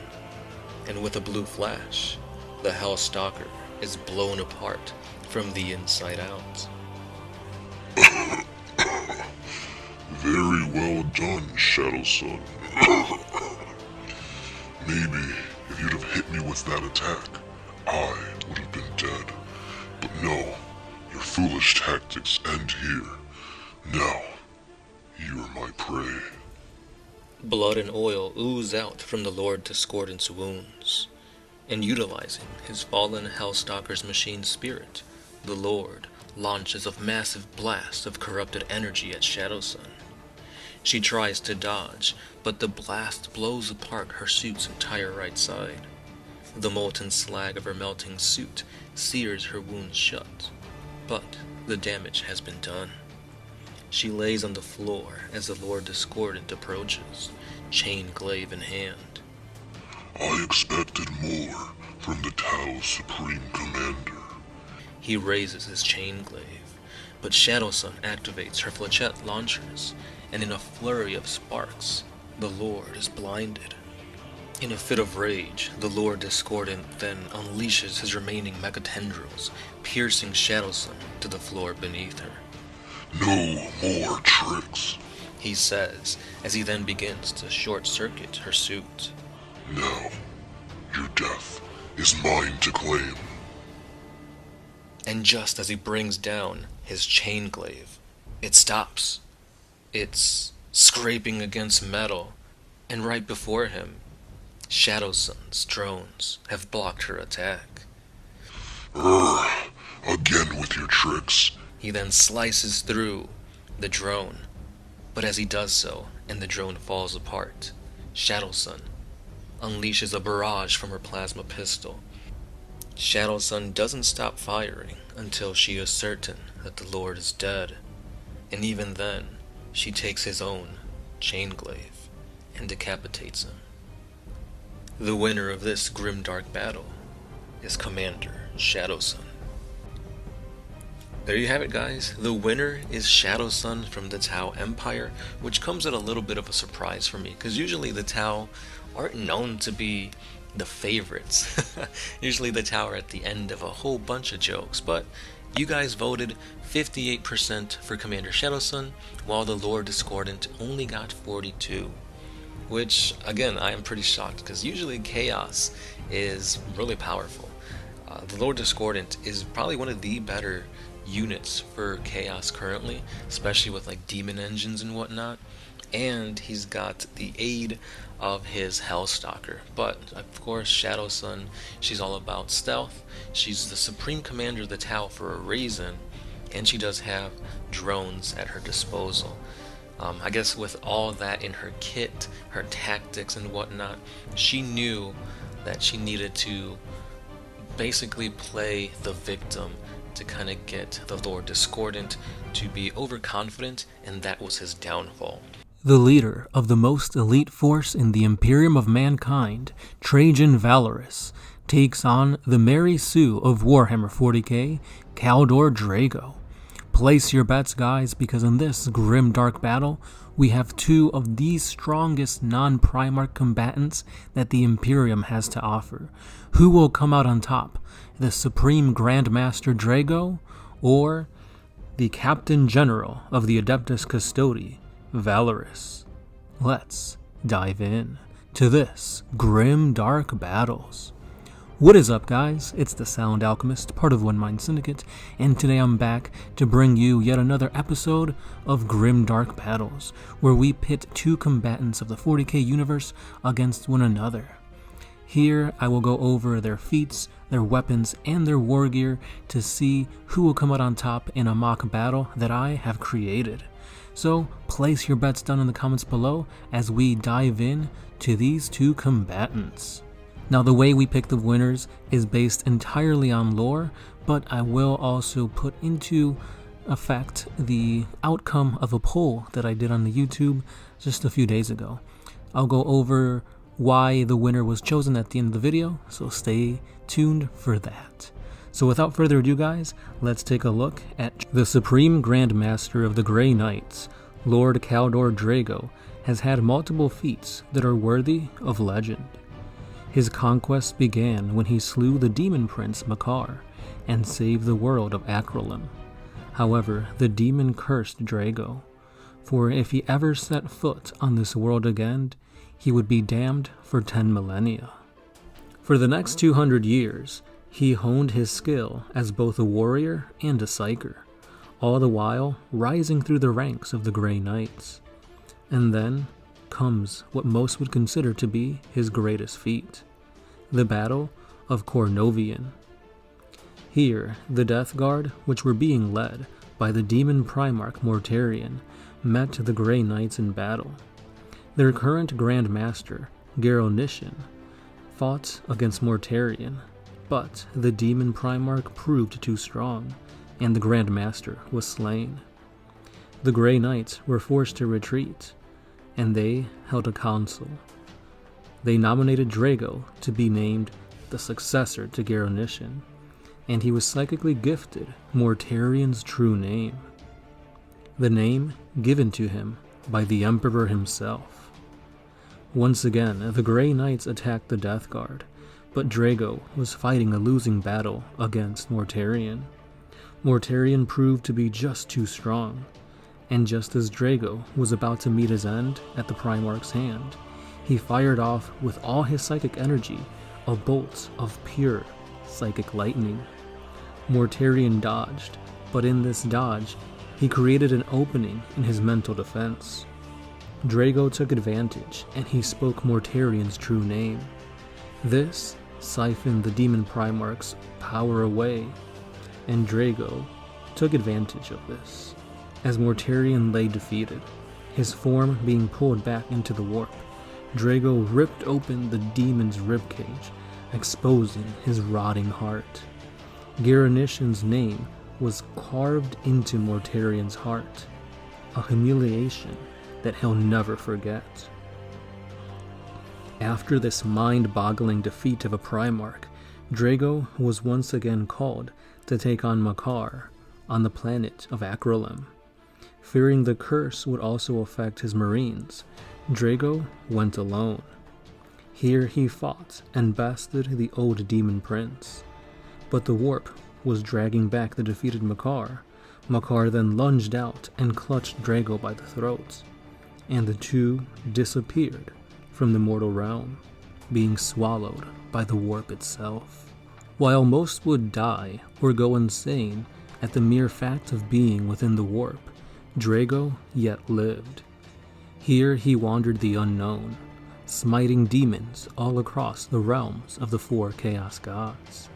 and with a blue flash, the Hellstalker is blown apart from the inside out. Very well done, Shadowsong. Maybe if you'd have hit me with that attack, I would have been dead. But no, your foolish tactics end here. Now, you are my prey. Blood and oil ooze out from the Lord Discordant's wounds, and utilizing his fallen Hellstalker's machine spirit, the Lord launches a massive blast of corrupted energy at Shadowsong. She tries to dodge, but the blast blows apart her suit's entire right side. The molten slag of her melting suit sears her wounds shut, but the damage has been done. She lays on the floor as the Lord Discordant approaches, chain glaive in hand. I expected more from the Tau's Supreme Commander. He raises his chain glaive, but Shadowsun activates her flechette launchers, and in a flurry of sparks, the Lord is blinded. In a fit of rage, the Lord Discordant then unleashes his remaining mecha tendrils, piercing Shadowsun to the floor beneath her. No more tricks. He says, as he then begins to short-circuit her suit. Now, your death is mine to claim. And just as he brings down his chain glaive, it stops. It's scraping against metal, and right before him, Shadowsun's drones have blocked her attack. Again with your tricks. He then slices through the drone, but as he does so, and the drone falls apart, Shadowsun unleashes a barrage from her plasma pistol. Shadowsun doesn't stop firing until she is certain that the Lord is dead, and even then, she takes his own chain glaive and decapitates him. The winner of this grimdark battle is Commander Shadowsun. There you have it, guys. The winner is Shadowsun from the Tau Empire, which comes at a little bit of a surprise for me, because usually the Tau aren't known to be the favorites. Usually the Tau are at the end of a whole bunch of jokes, but you guys voted 58% for Commander Shadowsun, while the Lord Discordant only got 42%. Which, again, I am pretty shocked, because usually Chaos is really powerful. The Lord Discordant is probably one of the better units for Chaos currently, especially with like demon engines and whatnot, and he's got the aid of his Hellstalker. But of course, Shadowsun, she's all about stealth. She's the supreme commander of the Tau for a reason, and she does have drones at her disposal. I guess with all that in her kit, her tactics and whatnot, she knew that she needed to basically play the victim to kind of get the Lord Discordant to be overconfident, and that was his downfall. The leader of the most elite force in the Imperium of Mankind, Trajan Valorous, takes on the Mary Sue of Warhammer 40K, Kaldor Drago. Place your bets, guys, because in this grim dark battle, we have two of the strongest non-Primarch combatants that the Imperium has to offer. Who will come out on top? The Supreme Grandmaster Drago, or the Captain General of the Adeptus Custodies, Valorous? Let's dive in to this grim dark battles. What is up, guys? It's the Sound Alchemist, part of One Mind Syndicate, and today I'm back to bring you yet another episode of Grim Dark Battles, where we pit two combatants of the 40k universe against one another. Here, I will go over their feats, their weapons, and their war gear to see who will come out on top in a mock battle that I have created. So, place your bets down in the comments below as we dive in to these two combatants. Now, the way we pick the winners is based entirely on lore, but I will also put into effect the outcome of a poll that I did on the YouTube just a few days ago. I'll go over why the winner was chosen at the end of the video, so stay tuned for that. So without further ado, guys, let's take a look at the Supreme Grandmaster of the Grey Knights. Lord Kaldor Drago has had multiple feats that are worthy of legend. His conquest began when he slew the demon prince Makar and saved the world of Acrolim. However, the demon cursed Drago, for if he ever set foot on this world again, he would be damned for 10 millennia. For the next 200 years, he honed his skill as both a warrior and a psyker, all the while rising through the ranks of the Grey Knights. And then comes what most would consider to be his greatest feat, the Battle of Cornovian. Here, the Death Guard, which were being led by the demon Primarch Mortarion, met the Grey Knights in battle. Their current Grand Master, Garonition, fought against Mortarion, but the demon Primarch proved too strong, and the Grand Master was slain. The Grey Knights were forced to retreat, and they held a council. They nominated Drago to be named the successor to Garonition, and he was psychically gifted Mortarion's true name. the name given to him by the Emperor himself. Once again, the Grey Knights attacked the Death Guard, but Drago was fighting a losing battle against Mortarion. Mortarion proved to be just too strong, and just as Drago was about to meet his end at the Primarch's hand, he fired off with all his psychic energy a bolt of pure psychic lightning. Mortarion dodged, but in this dodge, he created an opening in his mental defense. Drago took advantage, and he spoke Mortarion's true name. This siphoned the Demon Primarch's power away, and Drago took advantage of this. As Mortarion lay defeated, his form being pulled back into the warp, Drago ripped open the demon's ribcage, exposing his rotting heart. Garanishion's name was carved into Mortarion's heart, a humiliation that he'll never forget. After this mind-boggling defeat of a Primarch, Drago was once again called to take on Makar on the planet of Akrolem. Fearing the curse would also affect his marines, Drago went alone. Here he fought and bested the old demon prince, but the warp was dragging back the defeated Makar. Makar then lunged out and clutched Drago by the throat, and the two disappeared from the mortal realm, being swallowed by the warp itself. While most would die or go insane at the mere fact of being within the warp, Drago yet lived. Here he wandered the unknown, smiting demons all across the realms of the four Chaos Gods.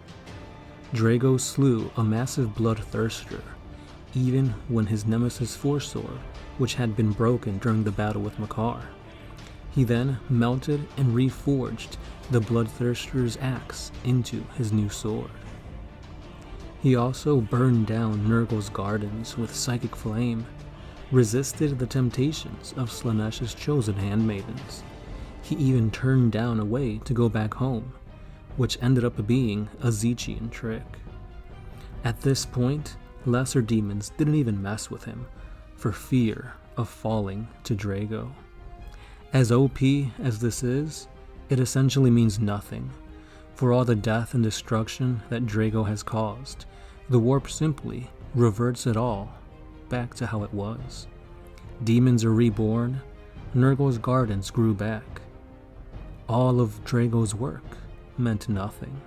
Drago slew a massive bloodthirster, even when his nemesis Force Sword, which had been broken during the battle with Makar. He then melted and reforged the bloodthirster's axe into his new sword. He also burned down Nurgle's gardens with psychic flame, resisted the temptations of Slaaneish's chosen handmaidens. He even turned down a way to go back home, which ended up being a Zechian trick. At this point, lesser demons didn't even mess with him, for fear of falling to Drago. As OP as this is, it essentially means nothing. For all the death and destruction that Drago has caused, the warp simply reverts it all back to how it was. Demons are reborn, Nurgle's gardens grew back. All of Drago's work meant nothing.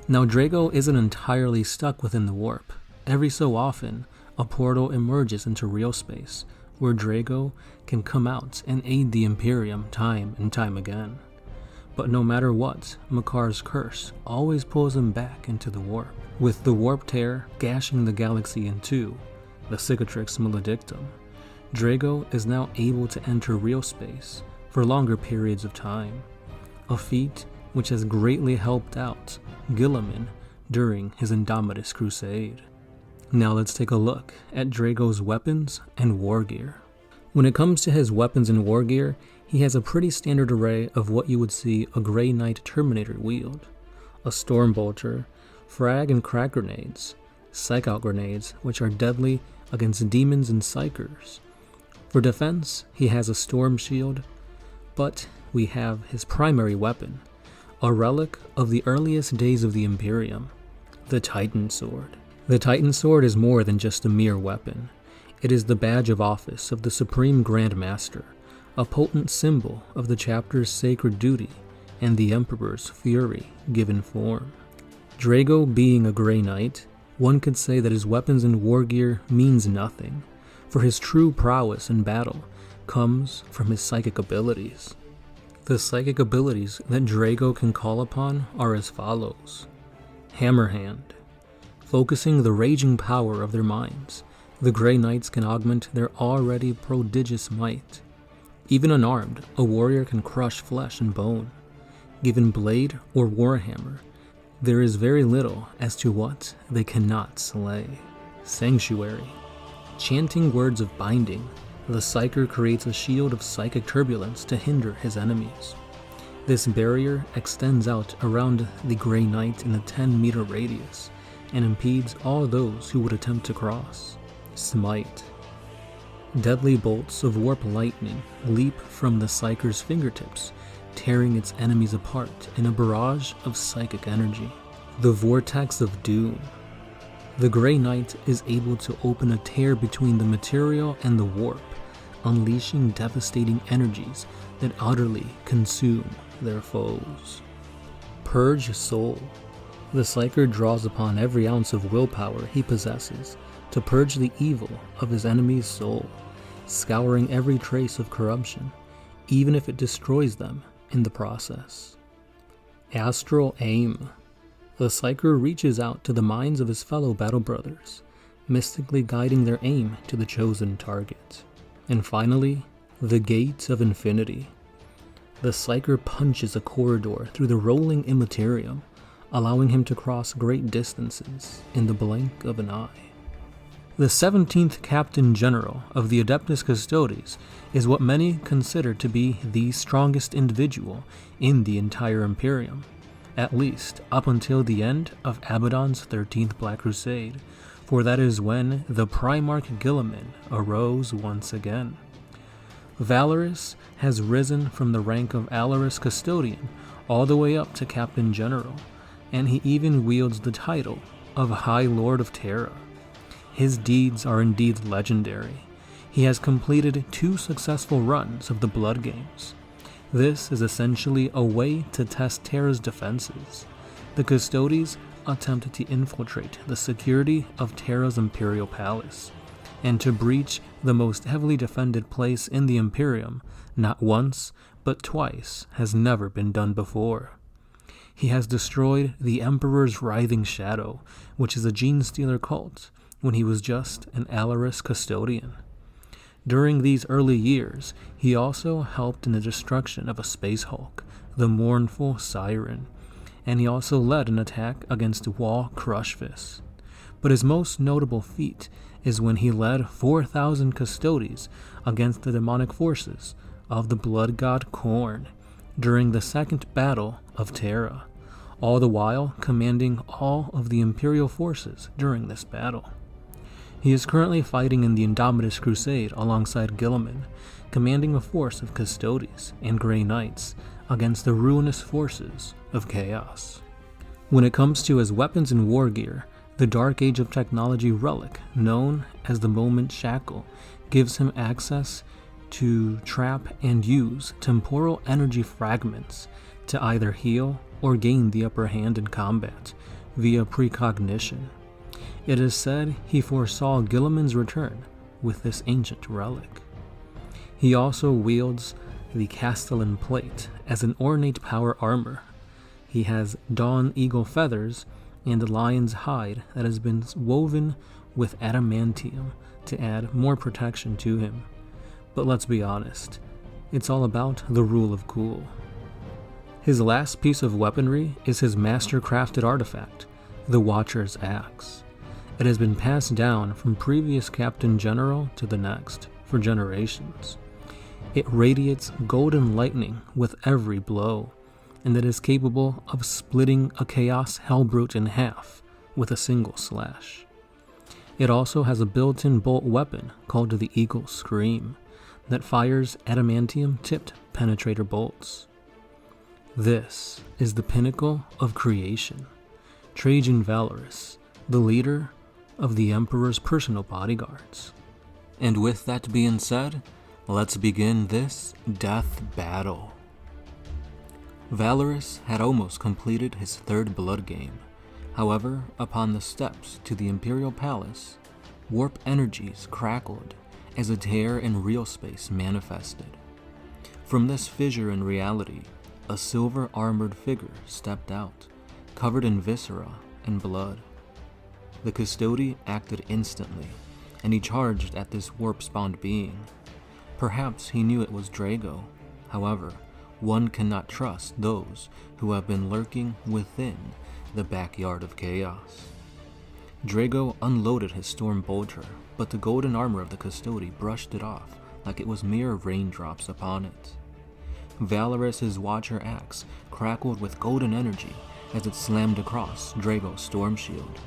Now Drago isn't entirely stuck within the warp. Every so often, a portal emerges into real space, where Drago can come out and aid the Imperium time and time again. But no matter what, Makar's curse always pulls him back into the warp. With the warp tear gashing the galaxy in two, the Cicatrix Maledictum, Drago is now able to enter real space for longer periods of time, a feat which has greatly helped out Guilliman during his Indomitus Crusade. Now let's take a look at Drago's weapons and war gear. When it comes to his weapons and war gear, he has a pretty standard array of what you would see a Grey Knight Terminator wield. A Storm Bolter, frag and crack grenades, psych out grenades which are deadly against demons and psychers. For defense, he has a Storm Shield, but we have his primary weapon, a relic of the earliest days of the Imperium, the Titan Sword. The Titan Sword is more than just a mere weapon. It is the badge of office of the Supreme Grand Master, a potent symbol of the chapter's sacred duty and the Emperor's fury given form. Drago being a Grey Knight, one could say that his weapons and war gear means nothing, for his true prowess in battle comes from his psychic abilities. The psychic abilities that Drago can call upon are as follows. Hammerhand. Focusing the raging power of their minds, the Grey Knights can augment their already prodigious might. Even unarmed, a warrior can crush flesh and bone. Given blade or warhammer, there is very little as to what they cannot slay. Sanctuary. Chanting words of binding, the Psyker creates a shield of psychic turbulence to hinder his enemies. This barrier extends out around the Grey Knight in a 10-meter radius, and impedes all those who would attempt to cross. Smite. Deadly bolts of warp lightning leap from the Psyker's fingertips, tearing its enemies apart in a barrage of psychic energy. The Vortex of Doom. The Grey Knight is able to open a tear between the material and the warp, unleashing devastating energies that utterly consume their foes. Purge Soul. The Psyker draws upon every ounce of willpower he possesses to purge the evil of his enemy's soul, scouring every trace of corruption, even if it destroys them in the process. Astral Aim. The Psyker reaches out to the minds of his fellow battle brothers, mystically guiding their aim to the chosen target. And finally, the Gate of Infinity. The Psyker punches a corridor through the rolling immaterium, allowing him to cross great distances in the blink of an eye. The 17th Captain General of the Adeptus Custodies is what many consider to be the strongest individual in the entire Imperium, at least up until the end of Abaddon's 13th Black Crusade, for that is when the Primarch Guilliman arose once again. Valorous has risen from the rank of Alaris Custodian all the way up to Captain General, and he even wields the title of High Lord of Terra. His deeds are indeed legendary. He has completed 2 successful runs of the Blood Games. This is essentially a way to test Terra's defenses. The Custodies attempted to infiltrate the security of Terra's Imperial Palace, and to breach the most heavily defended place in the Imperium, not once, but twice, has never been done before. He has destroyed the Emperor's Writhing Shadow, which is a Gene-Stealer cult, when he was just an Alaris Custodian. During these early years, he also helped in the destruction of a Space Hulk, the Mournful Siren, and he also led an attack against Wall Crushfist. But his most notable feat is when he led 4,000 Custodies against the demonic forces of the Blood God Khorne during the Second Battle of Terra, all the while commanding all of the Imperial forces during this battle. He is currently fighting in the Indomitus Crusade alongside Guilliman, commanding a force of Custodies and Grey Knights against the ruinous forces of Chaos. When it comes to his weapons and war gear, the Dark Age of Technology relic, known as the Moment Shackle, gives him access to trap and use temporal energy fragments to either heal or gain the upper hand in combat via precognition. It is said he foresaw Guilliman's return with this ancient relic. He also wields the Castellan Plate as an ornate power armor. He has Dawn Eagle feathers and a lion's hide that has been woven with adamantium to add more protection to him. But let's be honest, it's all about the rule of cool. His last piece of weaponry is his master-crafted artifact, the Watcher's Axe. It has been passed down from previous Captain General to the next for generations. It radiates golden lightning with every blow, and it is capable of splitting a Chaos Hellbrute in half with a single slash. It also has a built-in bolt weapon called the Eagle Scream that fires adamantium-tipped penetrator bolts. This is the pinnacle of creation, Trajan Valorous, the leader of the Emperor's personal bodyguards. And with that being said, let's begin this death battle. Valorous had almost completed his 3rd blood game. However, upon the steps to the Imperial Palace, warp energies crackled as a tear in real space manifested. From this fissure in reality, a silver-armored figure stepped out, covered in viscera and blood. The Custodian acted instantly, and he charged at this warp-spawned being. Perhaps he knew it was Drago. However, one cannot trust those who have been lurking within the backyard of chaos. Drago unloaded his storm bolter, but the golden armor of the Custodian brushed it off like it was mere raindrops upon it. Valorous's Watcher Axe crackled with golden energy as it slammed across Drago's storm shield.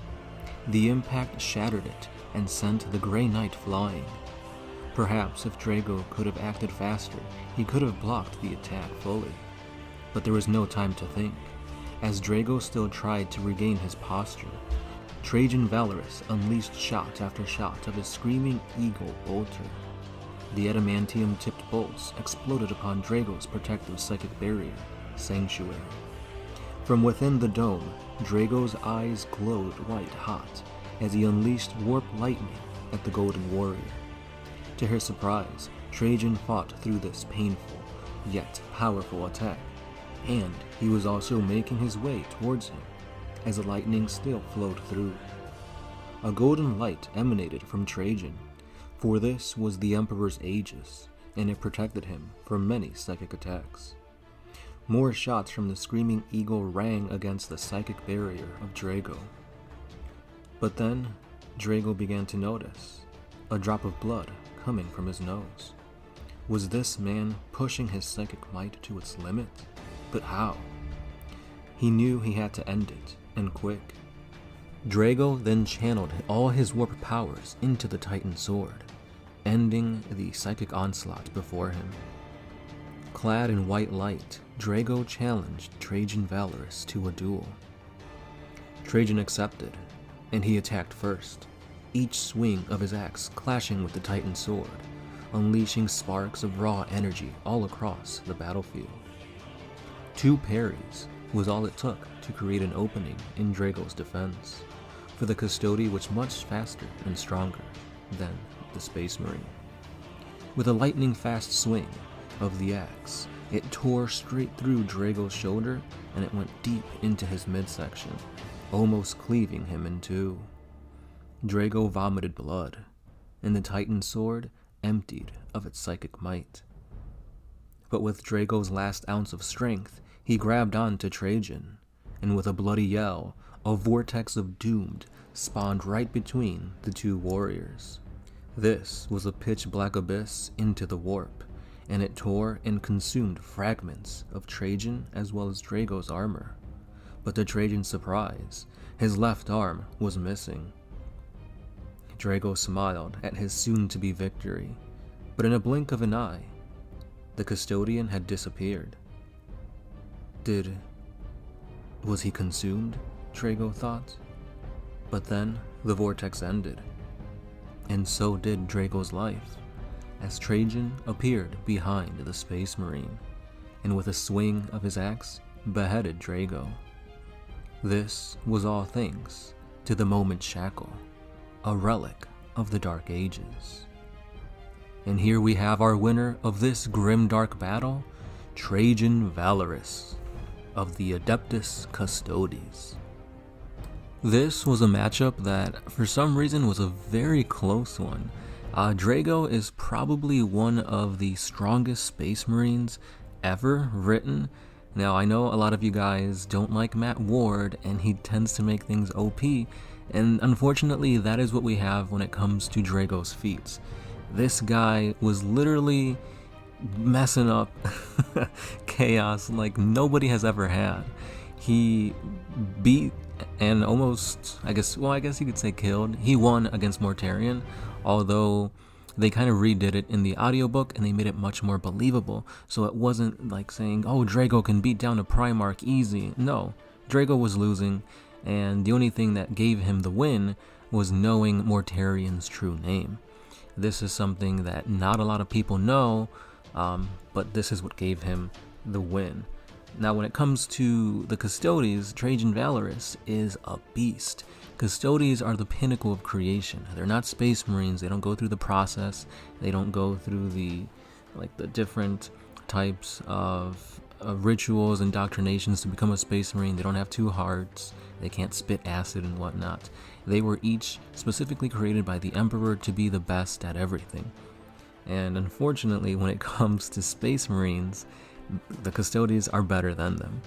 The impact shattered it and sent the Grey Knight flying. Perhaps if Drago could have acted faster, he could have blocked the attack fully. But there was no time to think. As Drago still tried to regain his posture, Trajan Valorous unleashed shot after shot of his Screaming Eagle bolter. The adamantium-tipped bolts exploded upon Drago's protective psychic barrier, Sanctuary. From within the dome, Drago's eyes glowed white-hot as he unleashed warp lightning at the Golden Warrior. To her surprise, Trajan fought through this painful, yet powerful attack, and he was also making his way towards him, as the lightning still flowed through. A golden light emanated from Trajan, for this was the Emperor's Aegis, and it protected him from many psychic attacks. More shots from the Screaming Eagle rang against the psychic barrier of Drago. But then, Drago began to notice a drop of blood coming from his nose. Was this man pushing his psychic might to its limit? But how? He knew he had to end it, and quick. Drago then channeled all his warp powers into the Titan sword, ending the psychic onslaught before him. Clad in white light, Drago challenged Trajan Valorous to a duel. Trajan accepted, and he attacked first, each swing of his axe clashing with the Titan sword, unleashing sparks of raw energy all across the battlefield. 2 parries was all it took to create an opening in Drago's defense, for the Custodian was much faster and stronger than the Space Marine. With a lightning-fast swing of the axe, it tore straight through Drago's shoulder and it went deep into his midsection, almost cleaving him in two. Drago vomited blood, and the Titan sword emptied of its psychic might. But with Drago's last ounce of strength, he grabbed onto Trajan, and with a bloody yell, a Vortex of Doom spawned right between the 2 warriors. This was a pitch-black abyss into the warp, and it tore and consumed fragments of Trajan as well as Drago's armor. But to Trajan's surprise, his left arm was missing. Drago smiled at his soon-to-be victory, but in a blink of an eye, the Custodian had disappeared. Was he consumed? Drago thought. But then, the vortex ended. And so did Drago's life, as Trajan appeared behind the Space Marine, and with a swing of his axe, beheaded Drago. This was all thanks to the Moment Shackle, a relic of the Dark Ages. And here we have our winner of this grimdark battle, Trajan Valorous, of the Adeptus Custodies. This was a matchup that, for some reason, was a very close one. Drago is probably one of the strongest Space Marines ever written. Now, I know a lot of you guys don't like Matt Ward, and he tends to make things OP, and unfortunately, that is what we have when it comes to Drago's feats. This guy was literally messing up chaos like nobody has ever had. He beat and almost, I guess you could say killed. He won against Mortarion, although they kind of redid it in the audiobook and they made it much more believable. So it wasn't like saying, oh, Drago can beat down a Primarch easy. No, Drago was losing, and the only thing that gave him the win was knowing Mortarion's true name. This is something that not a lot of people know, but this is what gave him the win. Now, when it comes to the Custodies, Trajan Valorous is a beast. Custodies are the pinnacle of creation. They're not Space Marines. They don't go through the process. They don't go through the different types of rituals and indoctrinations to become a Space Marine. They don't have 2 hearts. They can't spit acid and whatnot. They were each specifically created by the Emperor to be the best at everything. And unfortunately, when it comes to Space Marines, the Custodies are better than them.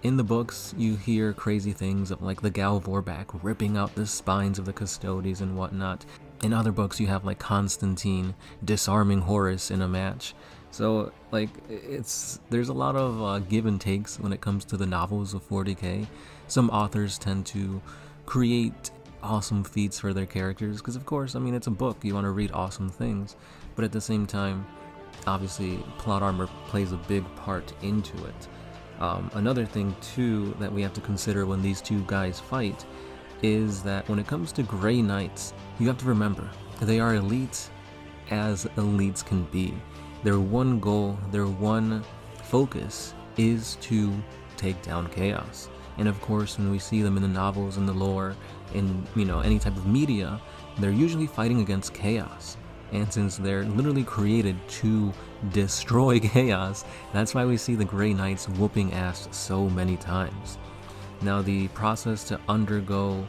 In the books, you hear crazy things of like the Gal Vorbak ripping out the spines of the Custodies and whatnot. In other books, you have like Constantine disarming Horus in a match. So there's a lot of give and takes when it comes to the novels of 40K. Some authors tend to create awesome feats for their characters, because of course, I mean, it's a book, you want to read awesome things, but at the same time, obviously, plot armor plays a big part into it. Another thing, too, that we have to consider when these two guys fight is that when it comes to Grey Knights, you have to remember, they are elites as elites can be. Their one goal, their one focus is to take down chaos. And of course, when we see them in the novels, in the lore, in, you know, any type of media, they're usually fighting against chaos. And since they're literally created to destroy chaos, that's why we see the Grey Knights whooping ass so many times. Now, the process to undergo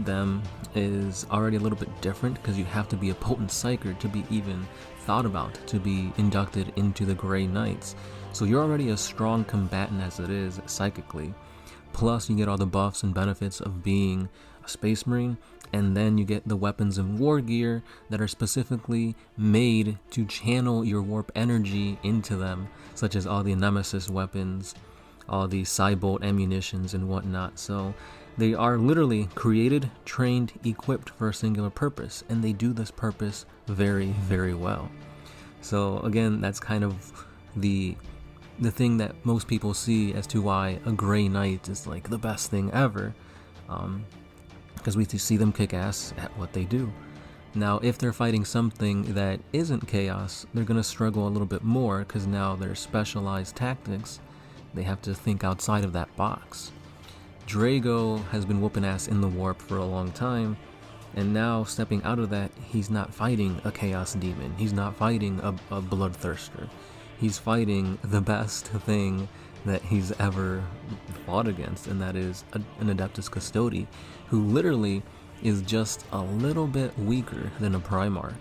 them is already a little bit different, because you have to be a potent psyker to be even thought about to be inducted into the Grey Knights. So you're already a strong combatant as it is psychically. Plus, you get all the buffs and benefits of being a Space Marine, and then you get the weapons and war gear that are specifically made to channel your warp energy into them, such as all the Nemesis weapons, all the Cybolt ammunitions and whatnot. So they are literally created, trained, equipped for a singular purpose, and they do this purpose very, very well. So again, that's kind of the thing that most people see as to why a Grey Knight is like the best thing ever, because we see them kick ass at what they do. Now, if they're fighting something that isn't chaos, they're going to struggle a little bit more, because now their specialized tactics, they have to think outside of that box. Drago has been whooping ass in the warp for a long time, and now stepping out of that, he's not fighting a chaos demon, he's not fighting a bloodthirster. He's fighting the best thing that he's ever fought against, and that is an Adeptus Custodi, who literally is just a little bit weaker than a Primarch.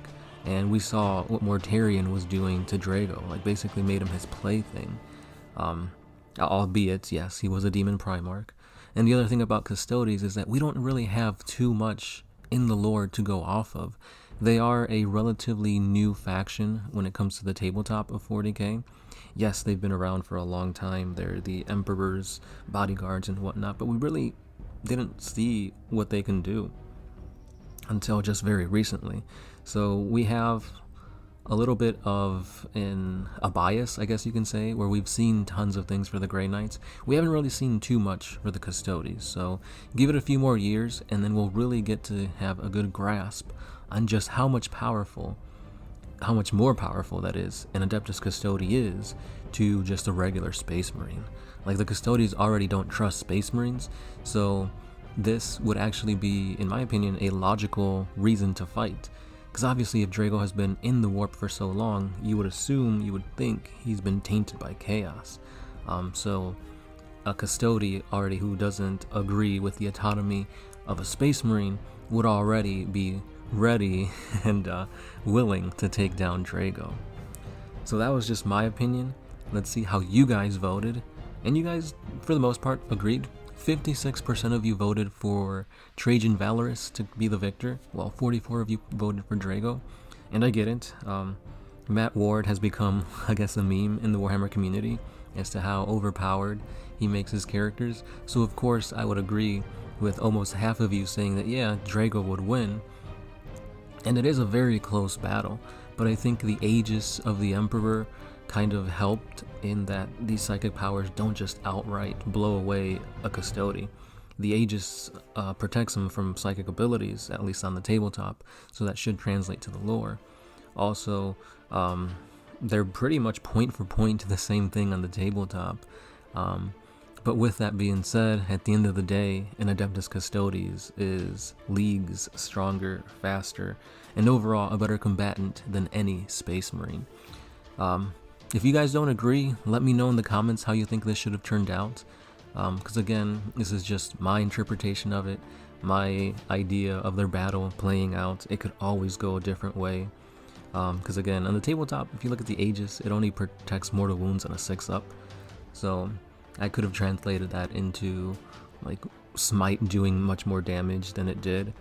And we saw what Mortarion was doing to Drago, like basically made him his plaything. Albeit, yes, he was a demon Primarch. And the other thing about Custodies is that we don't really have too much in the lore to go off of. They are a relatively new faction when it comes to the tabletop of 40k. Yes, they've been around for a long time. They're the Emperor's bodyguards and whatnot, but we really didn't see what they can do until just very recently. So we have a little bit of a bias, I guess you can say, where we've seen tons of things for the Grey Knights. We haven't really seen too much for the Custodies, so give it a few more years and then we'll really get to have a good grasp on just how much more powerful that is an Adeptus Custodi is to just a regular Space Marine. Like, the Custodies already don't trust Space Marines, so this would actually be, in my opinion, a logical reason to fight. Because obviously if Drago has been in the warp for so long, you would think he's been tainted by chaos. So a Custodi already who doesn't agree with the autonomy of a Space Marine would already be ready and willing to take down Drago. So that was just my opinion. Let's see how you guys voted. And you guys, for the most part, agreed. 56% of you voted for Trajan Valorous to be the victor, while 44 of you voted for Drago. And I get it. Matt Ward has become, I guess, a meme in the Warhammer community as to how overpowered he makes his characters. So of course I would agree with almost half of you saying that, yeah, Drago would win. And it is a very close battle, but I think the Aegis of the Emperor kind of helped in that these psychic powers don't just outright blow away a Custodi. The Aegis protects them from psychic abilities, at least on the tabletop, so that should translate to the lore. Also, they're pretty much point for point the same thing on the tabletop. But with that being said, at the end of the day, an Adeptus Custodies is leagues stronger, faster, and overall a better combatant than any Space Marine. If you guys don't agree, let me know in the comments how you think this should have turned out. Because again, this is just my interpretation of it, my idea of their battle playing out. It could always go a different way. Because again, on the tabletop, if you look at the Aegis, it only protects mortal wounds on a 6-up. So I could have translated that into like Smite doing much more damage than it did.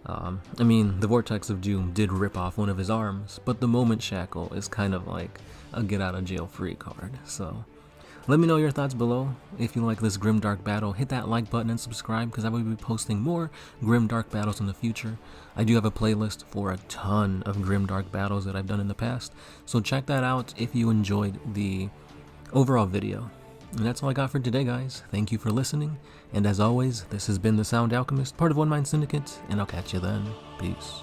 I mean, the Vortex of Doom did rip off one of his arms, but the Moment Shackle is kind of like a get out of jail free card. So Let me know your thoughts below. If you like this grimdark battle, hit that like button and subscribe because I will be posting more grimdark battles in the future. I do have a playlist for a ton of grimdark battles that I've done in the past, so check that out if you enjoyed the overall video. And that's all I got for today, guys. Thank you for listening, and as always, this has been the Sound Alchemist, part of One Mind Syndicate, and I'll catch you then. Peace.